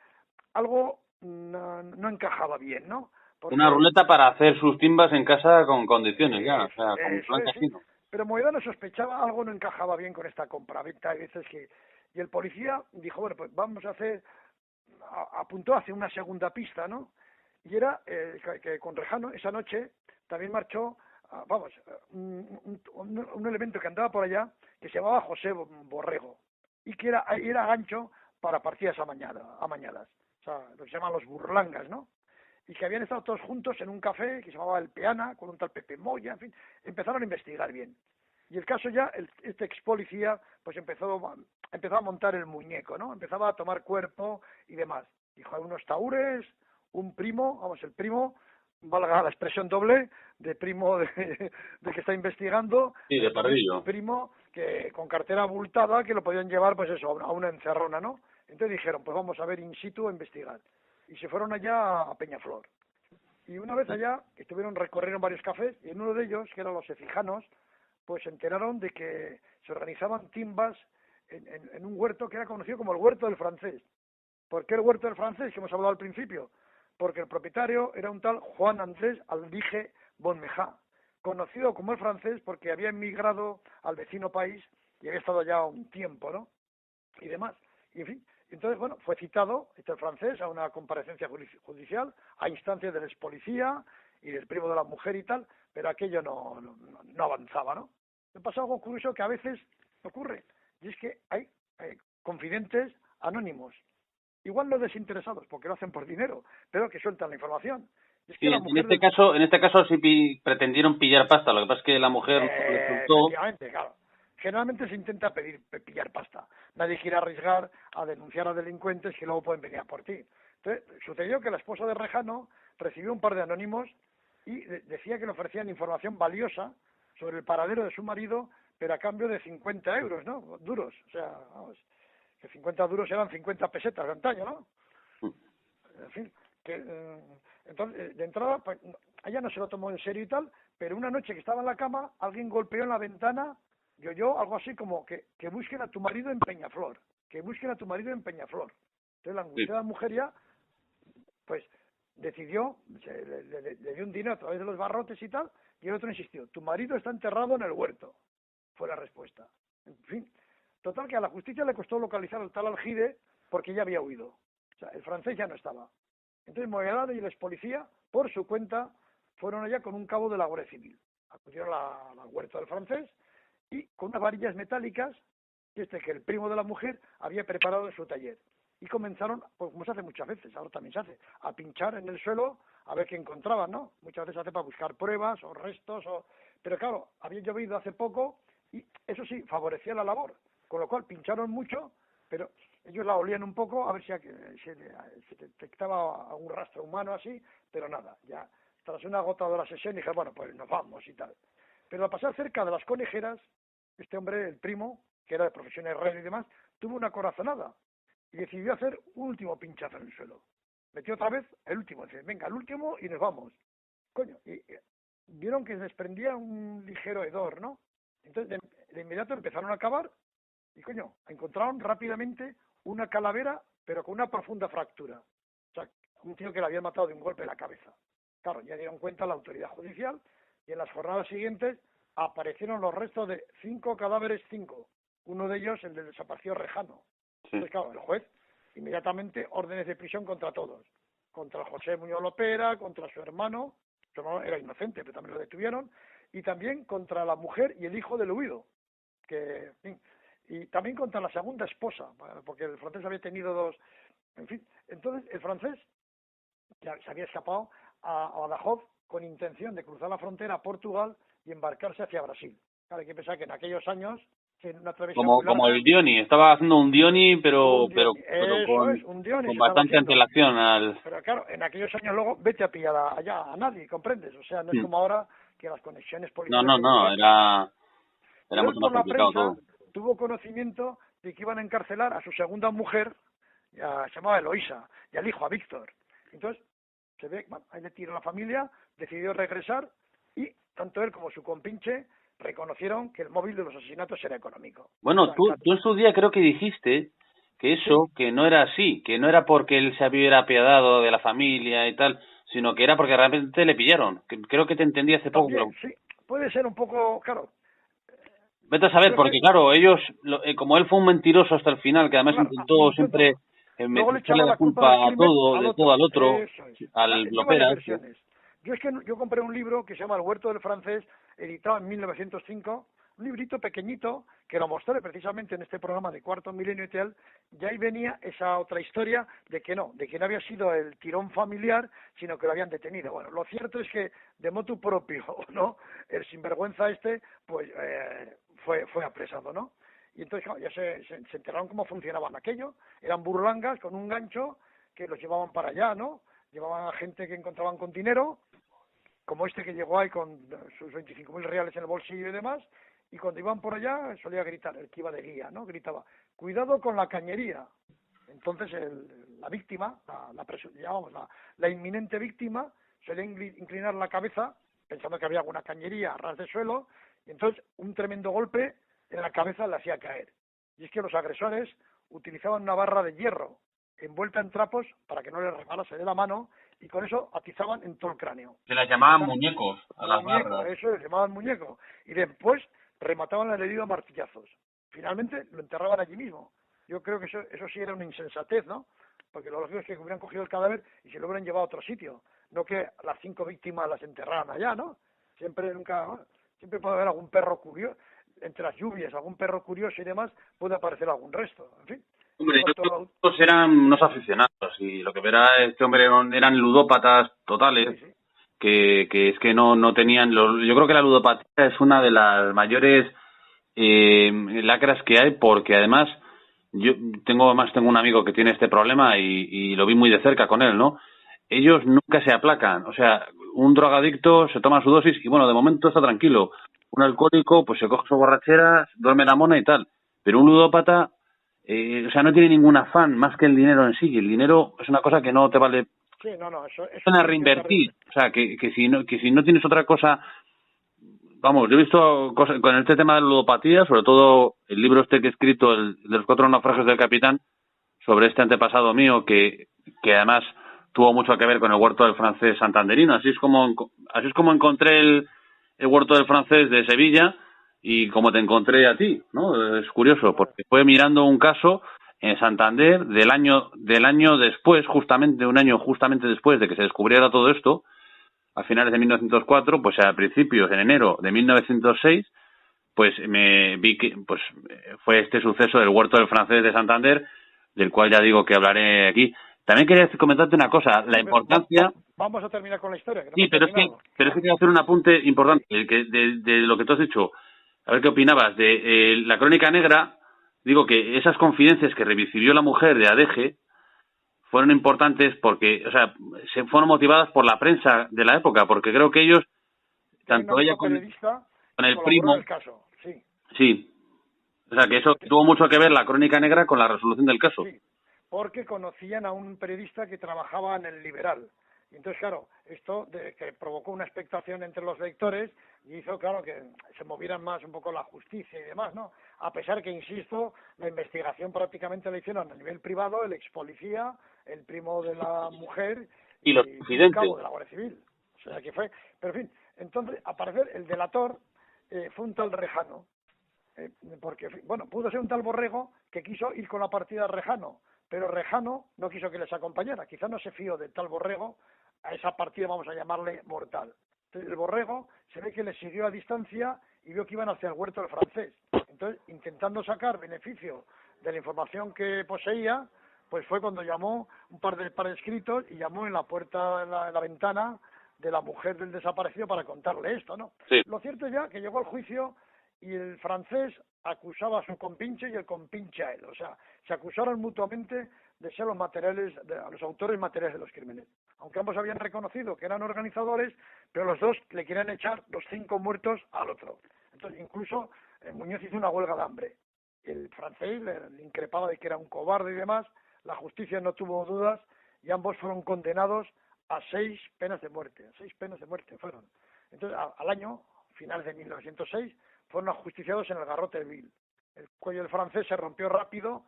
algo no encajaba bien, ¿no? Una Porque ruleta para hacer sus timbas en casa con condiciones, ya, o eso, sea, como eso plan es, sí. casino. Pero Moedano sospechaba algo no encajaba bien con esta compraventa, hay veces que... Y el policía dijo, bueno, pues vamos a hacer... apuntó hacia una segunda pista, ¿no? Y era que con Rejano esa noche también marchó, vamos, un elemento que andaba por allá que se llamaba José Borrego y que era gancho para partidas amañadas, o sea, lo que se llaman los burlangas, ¿no? Y que habían estado todos juntos en un café que se llamaba El Peana, con un tal Pepe Moya, en fin, empezaron a investigar bien. Y el caso ya, este ex policía, pues empezó a montar el muñeco, ¿no? Empezaba a tomar cuerpo y demás. Dijo, hay unos taúres, un primo, vamos, el primo, valga la expresión doble, de primo de que está investigando, Sí, de Pardillo. primo que con cartera abultada que lo podían llevar, pues eso, a una encerrona, ¿no? Entonces dijeron, pues vamos a ver in situ a investigar. Y se fueron allá a Peñaflor. Y una vez allá, recorrieron varios cafés, y en uno de ellos, que eran los Efijanos, pues se enteraron de que se organizaban timbas en un huerto que era conocido como el Huerto del Francés. ¿Por qué el Huerto del Francés, que hemos hablado al principio? Porque el propietario era un tal Juan Andrés Aldige Bonmejá, conocido como el francés porque había emigrado al vecino país y había estado allá un tiempo, ¿no? Y demás. Y en fin, entonces, bueno, fue citado el francés a una comparecencia judicial a instancias del ex policía y del primo de la mujer y tal, pero aquello no avanzaba, ¿no? Me pasa algo curioso que a veces ocurre, y es que hay confidentes anónimos, igual no desinteresados, porque lo hacen por dinero, pero que sueltan la información. Y es que Sí, la en mujer este caso sí pretendieron pillar pasta, lo que pasa es que la mujer no resultó. efectivamente, claro. Generalmente se intenta pillar pasta. Nadie quiere arriesgar a denunciar a delincuentes que luego pueden venir a por ti. Entonces, sucedió que la esposa de Rejano recibió un par de anónimos y decía que le ofrecían información valiosa sobre el paradero de su marido, pero a cambio de 50 euros, ¿no? Duros. O sea, vamos, que 50 duros eran 50 pesetas de antaño, ¿no? En fin, entonces, de entrada, pues, ella no se lo tomó en serio y tal, pero una noche que estaba en la cama, alguien golpeó en la ventana, y oyó algo así como que busquen a tu marido en Peñaflor, que busquen a tu marido en Peñaflor. Entonces la Sí. angustiada mujer ya, pues, decidió, le dio un dinero a través de los barrotes y tal, y el otro insistió, tu marido está enterrado en el huerto, fue la respuesta. En fin, total que a la justicia le costó localizar al tal Algide porque ya había huido. O sea, el francés ya no estaba. Entonces Moedano y el ex policía, por su cuenta, fueron allá con un cabo de la Guardia Civil. Acudieron a la huerta del francés y con unas varillas metálicas que el primo de la mujer había preparado en su taller. Y comenzaron, pues como se hace muchas veces, ahora también se hace, a pinchar en el suelo a ver qué encontraban, ¿no? Muchas veces se hace para buscar pruebas o restos, pero claro, había llovido hace poco Y eso sí, favorecía la labor, con lo cual pincharon mucho, pero ellos la olían un poco a ver si se detectaba algún rastro humano así, pero nada, ya tras una agotadora sesión dije, bueno, pues nos vamos y tal. Pero al pasar cerca de las conejeras, este hombre, el primo, que era de profesión herrero y demás, tuvo una corazonada y decidió hacer un último pinchazo en el suelo. Metió otra vez el último, dice, venga, el último y nos vamos. Coño, y vieron que desprendía un ligero hedor, ¿no? Entonces, de inmediato empezaron a cavar y, coño, encontraron rápidamente una calavera, pero con una profunda fractura. O sea, un tío que le había matado de un golpe en la cabeza. Claro, ya dieron cuenta la autoridad judicial y en las jornadas siguientes aparecieron los restos de 5 cadáveres, 5. Uno de ellos, el del desaparecido Rejano. Sí. Entonces, claro, el juez inmediatamente órdenes de prisión contra todos. Contra José Muñoz Lopera, contra su hermano era inocente, pero también lo detuvieron, y también contra la mujer y el hijo del huido, que, en fin, y también contra la segunda esposa, porque el francés había tenido dos, en fin, entonces el francés ya se había escapado a Badajoz con intención de cruzar la frontera a Portugal y embarcarse hacia Brasil. Claro, hay que pensar que en aquellos años, en una travesía muy larga, Como el Dioni, estaba haciendo un Dioni, pero un Dioni con se estaba bastante haciendo. antelación al... Pero claro, en aquellos años luego vete a pillar allá a nadie, ¿comprendes? O sea, no es como ahora que las conexiones policiales son muy No, rápidas. era Pero él mucho más por la complicado prensa todo. tuvo conocimiento de que iban a encarcelar a su segunda mujer, se llamaba Eloísa, y al hijo, a Víctor. Entonces, se ve, bueno, ahí le tiró la familia, decidió regresar y tanto él como su compinche reconocieron que el móvil de los asesinatos era económico. Bueno, O sea, tú en su día creo que dijiste que eso, sí, que no era así, que no era porque él se hubiera apiadado de la familia y tal, sino que era porque realmente le pillaron. Creo que te entendí hace poco, también, pero sí, puede ser un poco, claro, vete a saber, yo es que, porque claro, ellos, como él fue un mentiroso hasta el final, que además claro, intentó mintió siempre todo. Luego le echarle echaba la la culpa del culpa a crimen todo, al de todo otro. al otro, Eso es. al Dio varias Lopera, este. versiones. Yo es que yo compré un libro que se llama El huerto del francés, editado en 1905, un librito pequeñito que lo mostré precisamente en este programa de Cuarto Milenio y tal, y ahí venía esa otra historia de que no había sido el tirón familiar, sino que lo habían detenido. Bueno, lo cierto es que de motu propio, ¿no? El sinvergüenza este, pues fue apresado, ¿no? Y entonces claro, ya se enteraron cómo funcionaban aquello, eran burlangas con un gancho que los llevaban para allá, ¿no? Llevaban a gente que encontraban con dinero, como este que llegó ahí con sus 25.000 reales en el bolsillo y demás, y cuando iban por allá solía gritar, el que iba de guía, ¿no? Gritaba, cuidado con la cañería. Entonces la víctima, la inminente víctima, solía inclinar la cabeza pensando que había alguna cañería a ras de suelo, y entonces un tremendo golpe en la cabeza le hacía caer. Y es que los agresores utilizaban una barra de hierro envuelta en trapos para que no les resbalase de la mano y con eso atizaban en todo el cráneo. Se las llamaban muñecos a las Muñeco, barras. eso es, llamaban muñeco. Y después remataban el herido a martillazos. Finalmente lo enterraban allí mismo. Yo creo que eso sí era una insensatez, ¿no? Porque lo lógico es que hubieran cogido el cadáver y se lo hubieran llevado a otro sitio. No que las 5 víctimas las enterraran allá, ¿no? Siempre puede haber algún perro curioso, entre las lluvias, algún perro curioso y demás, puede aparecer algún resto. En fin. Hombre, estos eran unos aficionados y lo que verá este hombre eran ludópatas totales, Sí, sí. que es que no tenían... yo creo que la ludopatía es una de las mayores lacras que hay, porque además yo tengo un amigo que tiene este problema y lo vi muy de cerca con él, ¿no? Ellos nunca se aplacan, o sea, un drogadicto se toma su dosis y bueno, de momento está tranquilo. Un alcohólico pues se coge su borrachera, duerme la mona y tal, pero un ludópata, o sea, no tiene ningún afán más que el dinero en sí, y el dinero es una cosa que no te vale Sí, no, eso a tiene que estar... reinvertir, o sea, que si no tienes otra cosa. Vamos, yo he visto cosas con este tema de la ludopatía, sobre todo el libro este que he escrito, el de los 4 naufragios del capitán, sobre este antepasado mío que además tuvo mucho que ver con el huerto del francés santanderino. Así es como encontré el huerto del francés de Sevilla y como te encontré a ti, ¿no? Es curioso, porque fue mirando un caso en Santander del año después, un año justamente después de que se descubriera todo esto, a finales de 1904, pues a principios, en enero de 1906, pues me vi que pues fue este suceso del huerto del francés de Santander, del cual ya digo que hablaré aquí. También quería comentarte una cosa, la importancia... Vamos a terminar con la historia, que no Sí, hemos terminado. pero es que quiero hacer un apunte importante, que de lo que tú has dicho. a ver qué opinabas de la Crónica Negra. Digo que esas confidencias que recibió la mujer de Adeje fueron importantes porque, o sea, se fueron motivadas por la prensa de la época, porque creo que ellos, Que hay una tanto ella misma periodista con que el colaboró en primo, el caso, sí. sí, o sea, que eso tuvo mucho que ver la Crónica Negra con la resolución del caso. Sí, porque conocían a un periodista que trabajaba en el Liberal. Y entonces, claro, esto que provocó una expectación entre los lectores y hizo, claro, que se movieran más un poco la justicia y demás, ¿no? A pesar que, insisto, la investigación prácticamente la hicieron a nivel privado, el ex policía, el primo de la mujer Y los y un confidentes. cabo de la Guardia Civil. O sea, que fue... Pero, en fin, entonces, al parecer, el delator fue un tal Rejano, porque, bueno, pudo ser un tal Borrego que quiso ir con la partida de Rejano, pero Rejano no quiso que les acompañara, quizá no se fió del tal Borrego a esa partida, vamos a llamarle mortal. Entonces el Borrego se ve que le siguió a distancia y vio que iban hacia el huerto del francés. Entonces, intentando sacar beneficio de la información que poseía, pues fue cuando llamó un par de escritos y llamó en la puerta, en la ventana de la mujer del desaparecido para contarle esto, ¿no? Sí. Lo cierto es ya que llegó al juicio y el francés acusaba a su compinche y el compinche a él. O sea, se acusaron mutuamente de ser los autores materiales de los crímenes. Aunque ambos habían reconocido que eran organizadores, pero los dos le querían echar los 5 muertos al otro. Entonces, incluso Muñoz hizo una huelga de hambre. El francés le increpaba de que era un cobarde y demás. La justicia no tuvo dudas y ambos fueron condenados a 6 penas de muerte. 6 penas de muerte fueron. Entonces, al año, finales de 1906, fueron ajusticiados en el garrote vil. El cuello del francés se rompió rápido,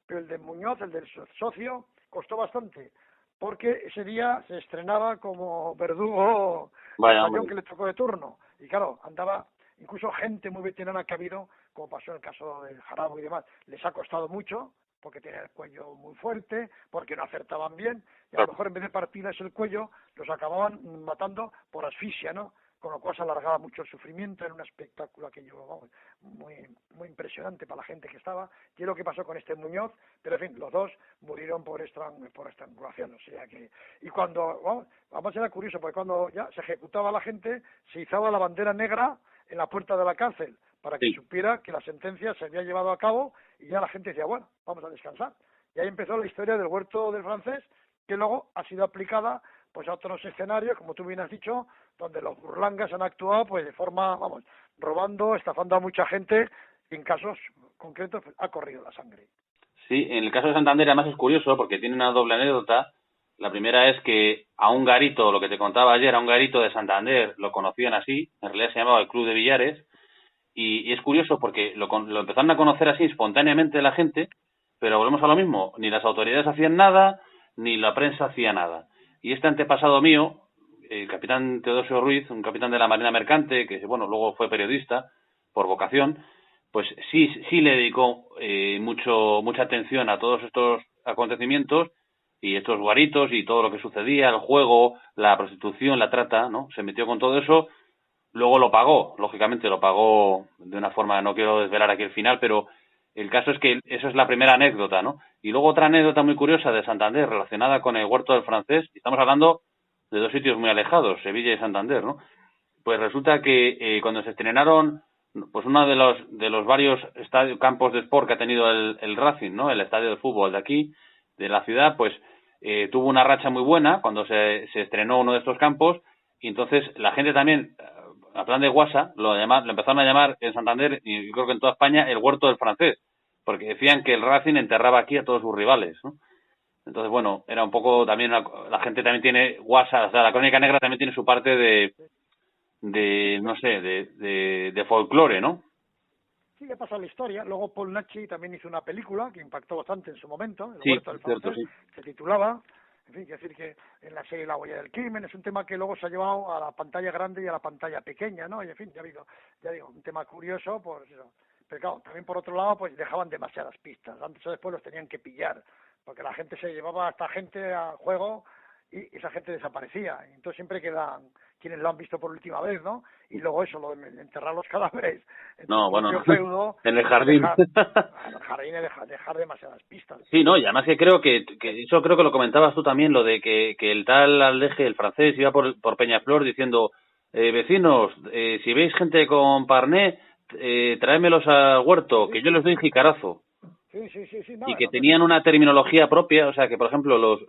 pero el de Muñoz, el del socio, costó bastante, porque ese día se estrenaba como verdugo español que le tocó de turno. Y claro, andaba incluso gente muy veterana que ha habido, como pasó en el caso del Jarabo y demás, les ha costado mucho, porque tenía el cuello muy fuerte, porque no acertaban bien, y a lo mejor en vez de partirles el cuello, los acababan matando por asfixia, ¿no? Con lo cual se alargaba mucho el sufrimiento, era un espectáculo aquello, vamos, muy impresionante para la gente que estaba, y es lo que pasó con este Muñoz, pero en fin, los dos murieron por estrangulación, o sea que, y cuando, vamos, era curioso, porque cuando ya se ejecutaba a la gente, se izaba la bandera negra en la puerta de la cárcel, para que supiera que la sentencia se había llevado a cabo, y ya la gente decía, bueno, vamos a descansar. Y ahí empezó la historia del huerto del francés, que luego ha sido aplicada pues a otros escenarios, como tú bien has dicho, donde los burlangas han actuado pues de forma, vamos, robando, estafando a mucha gente, y en casos concretos pues, ha corrido la sangre. Sí, en el caso de Santander además es curioso porque tiene una doble anécdota. La primera es que a un garito, lo que te contaba ayer, a un garito de Santander lo conocían así, en realidad se llamaba el Club de Billares, y es curioso porque lo empezaron a conocer así espontáneamente la gente, pero volvemos a lo mismo, ni las autoridades hacían nada, ni la prensa hacía nada. Y este antepasado mío, el capitán Teodosio Ruiz, un capitán de la Marina Mercante, que bueno, luego fue periodista por vocación, pues sí le dedicó mucha atención a todos estos acontecimientos y estos guaritos y todo lo que sucedía, el juego, la prostitución, la trata, ¿no? Se metió con todo eso. Luego lo pagó, lógicamente lo pagó de una forma, no quiero desvelar aquí el final, pero el caso es que eso es la primera anécdota, ¿no? Y luego otra anécdota muy curiosa de Santander relacionada con el huerto del francés, y estamos hablando de dos sitios muy alejados, Sevilla y Santander, ¿no? Pues resulta que cuando se estrenaron, pues uno de los varios campos de sport que ha tenido el Racing, ¿no? El estadio de fútbol de aquí, de la ciudad, pues tuvo una racha muy buena cuando se estrenó uno de estos campos, y entonces la gente también, a plan de guasa, lo empezaron a llamar en Santander, y yo creo que en toda España, el huerto del francés, porque decían que el Racing enterraba aquí a todos sus rivales, ¿no? Entonces, bueno, era un poco también, la gente también tiene guasa, o sea, la Crónica Negra también tiene su parte no sé, de folclore, ¿no? Sí, le pasa la historia. Luego Paul Nachi también hizo una película que impactó bastante en su momento, El Sí, huerto del francés, cierto, sí. se titulaba, en fin, quiero decir que en la serie La huella del crimen es un tema que luego se ha llevado a la pantalla grande y a la pantalla pequeña, ¿no? Y en fin, ya digo, un tema curioso, pues eso. Pero claro, también por otro lado, pues dejaban demasiadas pistas. Antes o después los tenían que pillar, porque la gente se llevaba a esta gente al juego y esa gente desaparecía. Y entonces siempre quedan quienes lo han visto por última vez, ¿no? Y luego eso, lo de enterrar los cadáveres en No, tu propio bueno, feudo, en el jardín. en el jardín es dejar demasiadas pistas. Sí, no, y además que creo que eso creo que lo comentabas tú también, lo de que el tal Aldeje, el francés, iba por Peñaflor diciendo, vecinos, si veis gente con parné, tráemelos al huerto, que yo les doy jicarazo. Sí, no, Y que tenían una terminología propia, o sea, que por ejemplo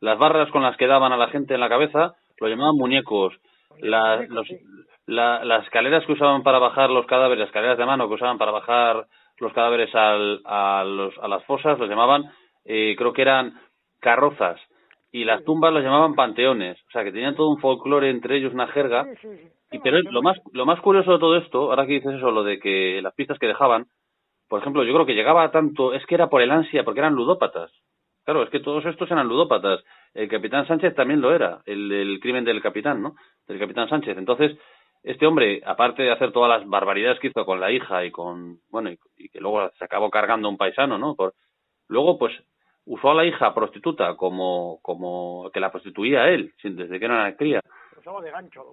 las barras con las que daban a la gente en la cabeza lo llamaban muñecos. Las escaleras que usaban para bajar los cadáveres, las escaleras de mano que usaban para bajar los cadáveres a las fosas, los llamaban, creo que eran carrozas. Y las tumbas las llamaban panteones. O sea, que tenían todo un folclore entre ellos, una jerga. Y pero lo más curioso de todo esto, ahora que dices eso, lo de que las pistas que dejaban, por ejemplo, yo creo que llegaba a tanto, es que era por el ansia, porque eran ludópatas. Claro, es que todos estos eran ludópatas. El capitán Sánchez también lo era, el crimen del capitán, ¿no? Del capitán Sánchez. Entonces, este hombre, aparte de hacer todas las barbaridades que hizo con la hija y con, bueno, y que luego se acabó cargando a un paisano, ¿no? Luego, pues, usó a la hija prostituta como que la prostituía a él, desde que era una cría.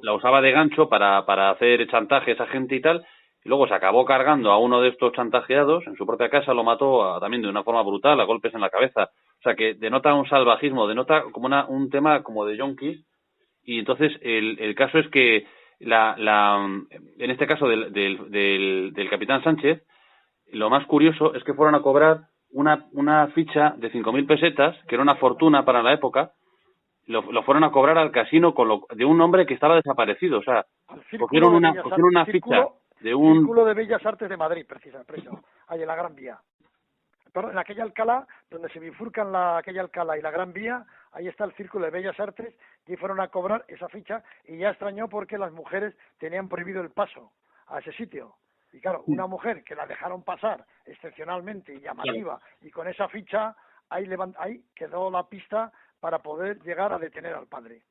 La usaba de gancho para hacer chantajes a gente y tal. Y luego se acabó cargando a uno de estos chantajeados en su propia casa, lo mató también de una forma brutal, a golpes en la cabeza. O sea, que denota un salvajismo, denota como un tema como de yonkis. Y entonces el caso es que en este caso del capitán Sánchez, lo más curioso es que fueron a cobrar una ficha de 5.000 pesetas, que era una fortuna para la época. Lo fueron a cobrar al casino de un hombre que estaba desaparecido. O sea, cogieron una ficha de un Círculo de Bellas Artes de Madrid, precisamente, ahí en la Gran Vía. Perdón, en aquella Alcalá, donde se bifurcan aquella Alcalá y la Gran Vía, ahí está el Círculo de Bellas Artes, y fueron a cobrar esa ficha, y ya extrañó porque las mujeres tenían prohibido el paso a ese sitio. Y claro, una mujer que la dejaron pasar excepcionalmente y llamativa, y con esa ficha, ahí quedó la pista para poder llegar a detener al padre.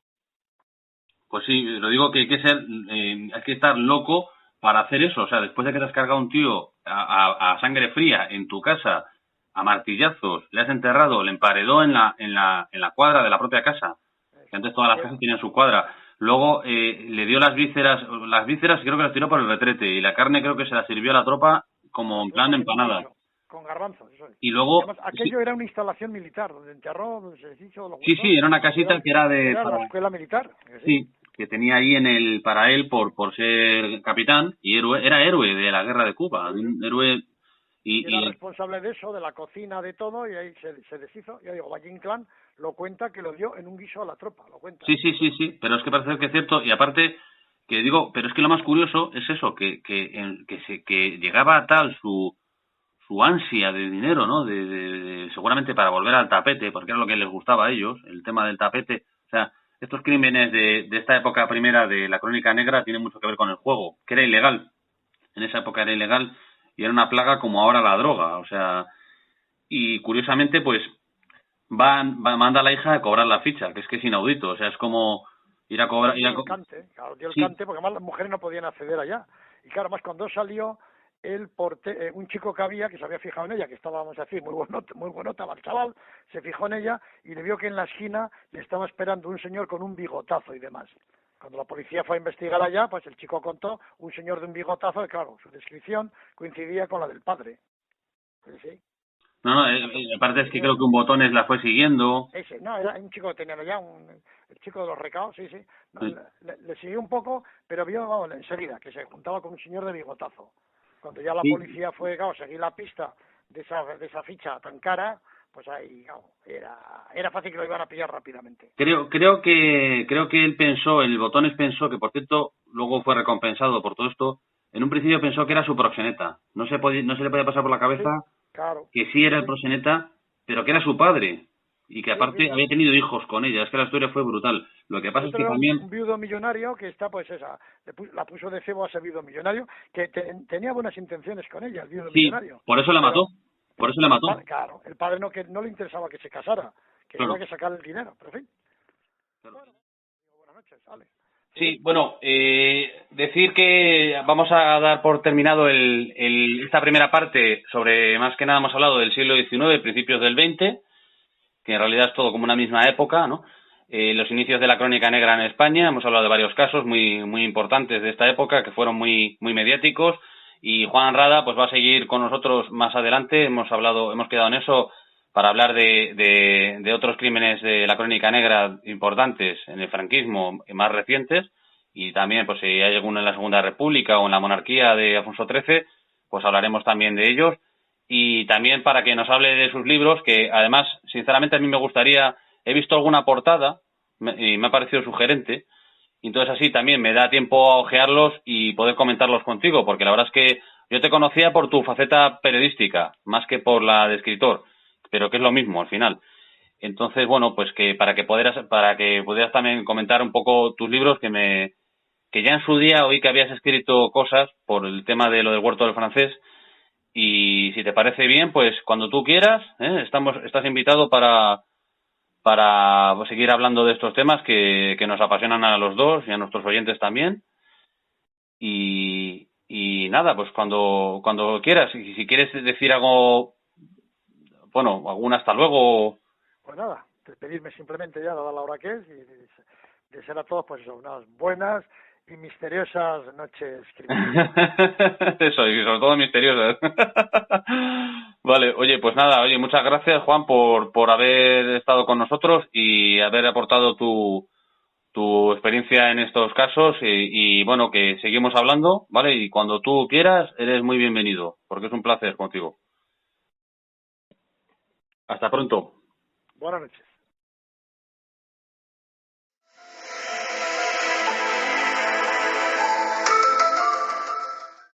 Pues sí, lo digo que hay que estar loco para hacer eso. O sea, después de que te has cargado un tío a sangre fría en tu casa, a martillazos, le has enterrado, le emparedó en la cuadra de la propia casa, que antes todas las casas tenían su cuadra. Luego le dio las vísceras creo que las tiró por el retrete, y la carne creo que se la sirvió a la tropa como en plan empanada. Con garbanzos, eso es. Y luego además, aquello era una instalación militar, donde enterró, donde se hizo los huesos. Sí, era una casita que era era la escuela militar. Sí, que tenía ahí para él por ser capitán y era héroe de la guerra de Cuba, un héroe. Y era responsable de eso, de la cocina, de todo, y ahí se deshizo. Yo digo, Valle Inclán lo cuenta que lo dio en un guiso a la tropa, lo cuenta. Sí, pero es que parece que es cierto, y aparte, que digo, pero es que lo más curioso es eso, que llegaba a tal su ansia de dinero, ¿no? De seguramente para volver al tapete, porque era lo que les gustaba a ellos, el tema del tapete. O sea, estos crímenes de esta época primera de la Crónica Negra tienen mucho que ver con el juego, que era ilegal. En esa época era ilegal y era una plaga como ahora la droga. O sea, y curiosamente, pues, manda a la hija a cobrar la ficha, que es inaudito. O sea, es como ir a cobrar. Dio el cante, porque además las mujeres no podían acceder allá. Y claro, más cuando salió un chico que se había fijado en ella, que estaba, vamos a decir, muy buenota el chaval, se fijó en ella y le vio que en la esquina le estaba esperando un señor con un bigotazo y demás. Cuando la policía fue a investigar allá, pues el chico contó un señor de un bigotazo, y claro, su descripción coincidía con la del padre. Sí. No, aparte es que creo que un Botones la fue siguiendo. Era un chico que tenía ya el chico de los recados, sí. No, sí. Le siguió un poco, pero vio enseguida que se juntaba con un señor de bigotazo. Cuando ya la policía fue, seguir la pista de esa ficha tan cara, pues ahí, era fácil que lo iban a pillar rápidamente. Creo que él pensó, el Botones pensó, que por cierto, luego fue recompensado por todo esto, en un principio pensó que era su proxeneta. No se le podía pasar por la cabeza que sí era el proxeneta, pero que era su padre. Y que aparte había tenido hijos con ella. Es que la historia fue brutal. Lo que pasa es que también... Un viudo millonario que está, pues la puso de cebo a ese viudo millonario, que tenía buenas intenciones con ella, el viudo millonario. Por eso la mató. Claro, el padre no le interesaba que se casara, que tenía que sacar el dinero, pero en fin. Bueno, buenas noches, Ale. Sí, bueno, decir que vamos a dar por terminado esta primera parte sobre, más que nada hemos hablado del siglo XIX, principios del XX, que en realidad es todo como una misma época, ¿no? Los inicios de la Crónica Negra en España, hemos hablado de varios casos muy, muy importantes de esta época que fueron muy, muy mediáticos, y Juan Rada pues va a seguir con nosotros más adelante. Hemos quedado en eso para hablar de otros crímenes de la Crónica Negra importantes en el franquismo, más recientes, y también pues si hay alguno en la Segunda República o en la monarquía de Alfonso XIII, pues hablaremos también de ellos. Y también para que nos hable de sus libros, que además, sinceramente, a mí me gustaría, he visto alguna portada y me ha parecido sugerente, y entonces así también me da tiempo a ojearlos y poder comentarlos contigo, porque la verdad es que yo te conocía por tu faceta periodística, más que por la de escritor, pero que es lo mismo al final. Entonces, bueno, pues que para que pudieras también comentar un poco tus libros, que ya en su día oí que habías escrito cosas por el tema de lo del huerto del francés, y si te parece bien, pues cuando tú quieras, estás invitado para seguir hablando de estos temas que nos apasionan a los dos y a nuestros oyentes también. Y nada, pues cuando quieras, y si quieres decir algo, bueno, algún hasta luego. Pues nada, despedirme simplemente ya, dada la hora que es, y desear a todos pues eso, unas buenas y misteriosas noches criminales. Eso, y sobre todo misteriosas. Vale, oye, pues nada, oye, muchas gracias, Juan, por haber estado con nosotros y haber aportado tu experiencia en estos casos y bueno, que seguimos hablando, ¿vale? Y cuando tú quieras, eres muy bienvenido, porque es un placer contigo. Hasta pronto. Buenas noches.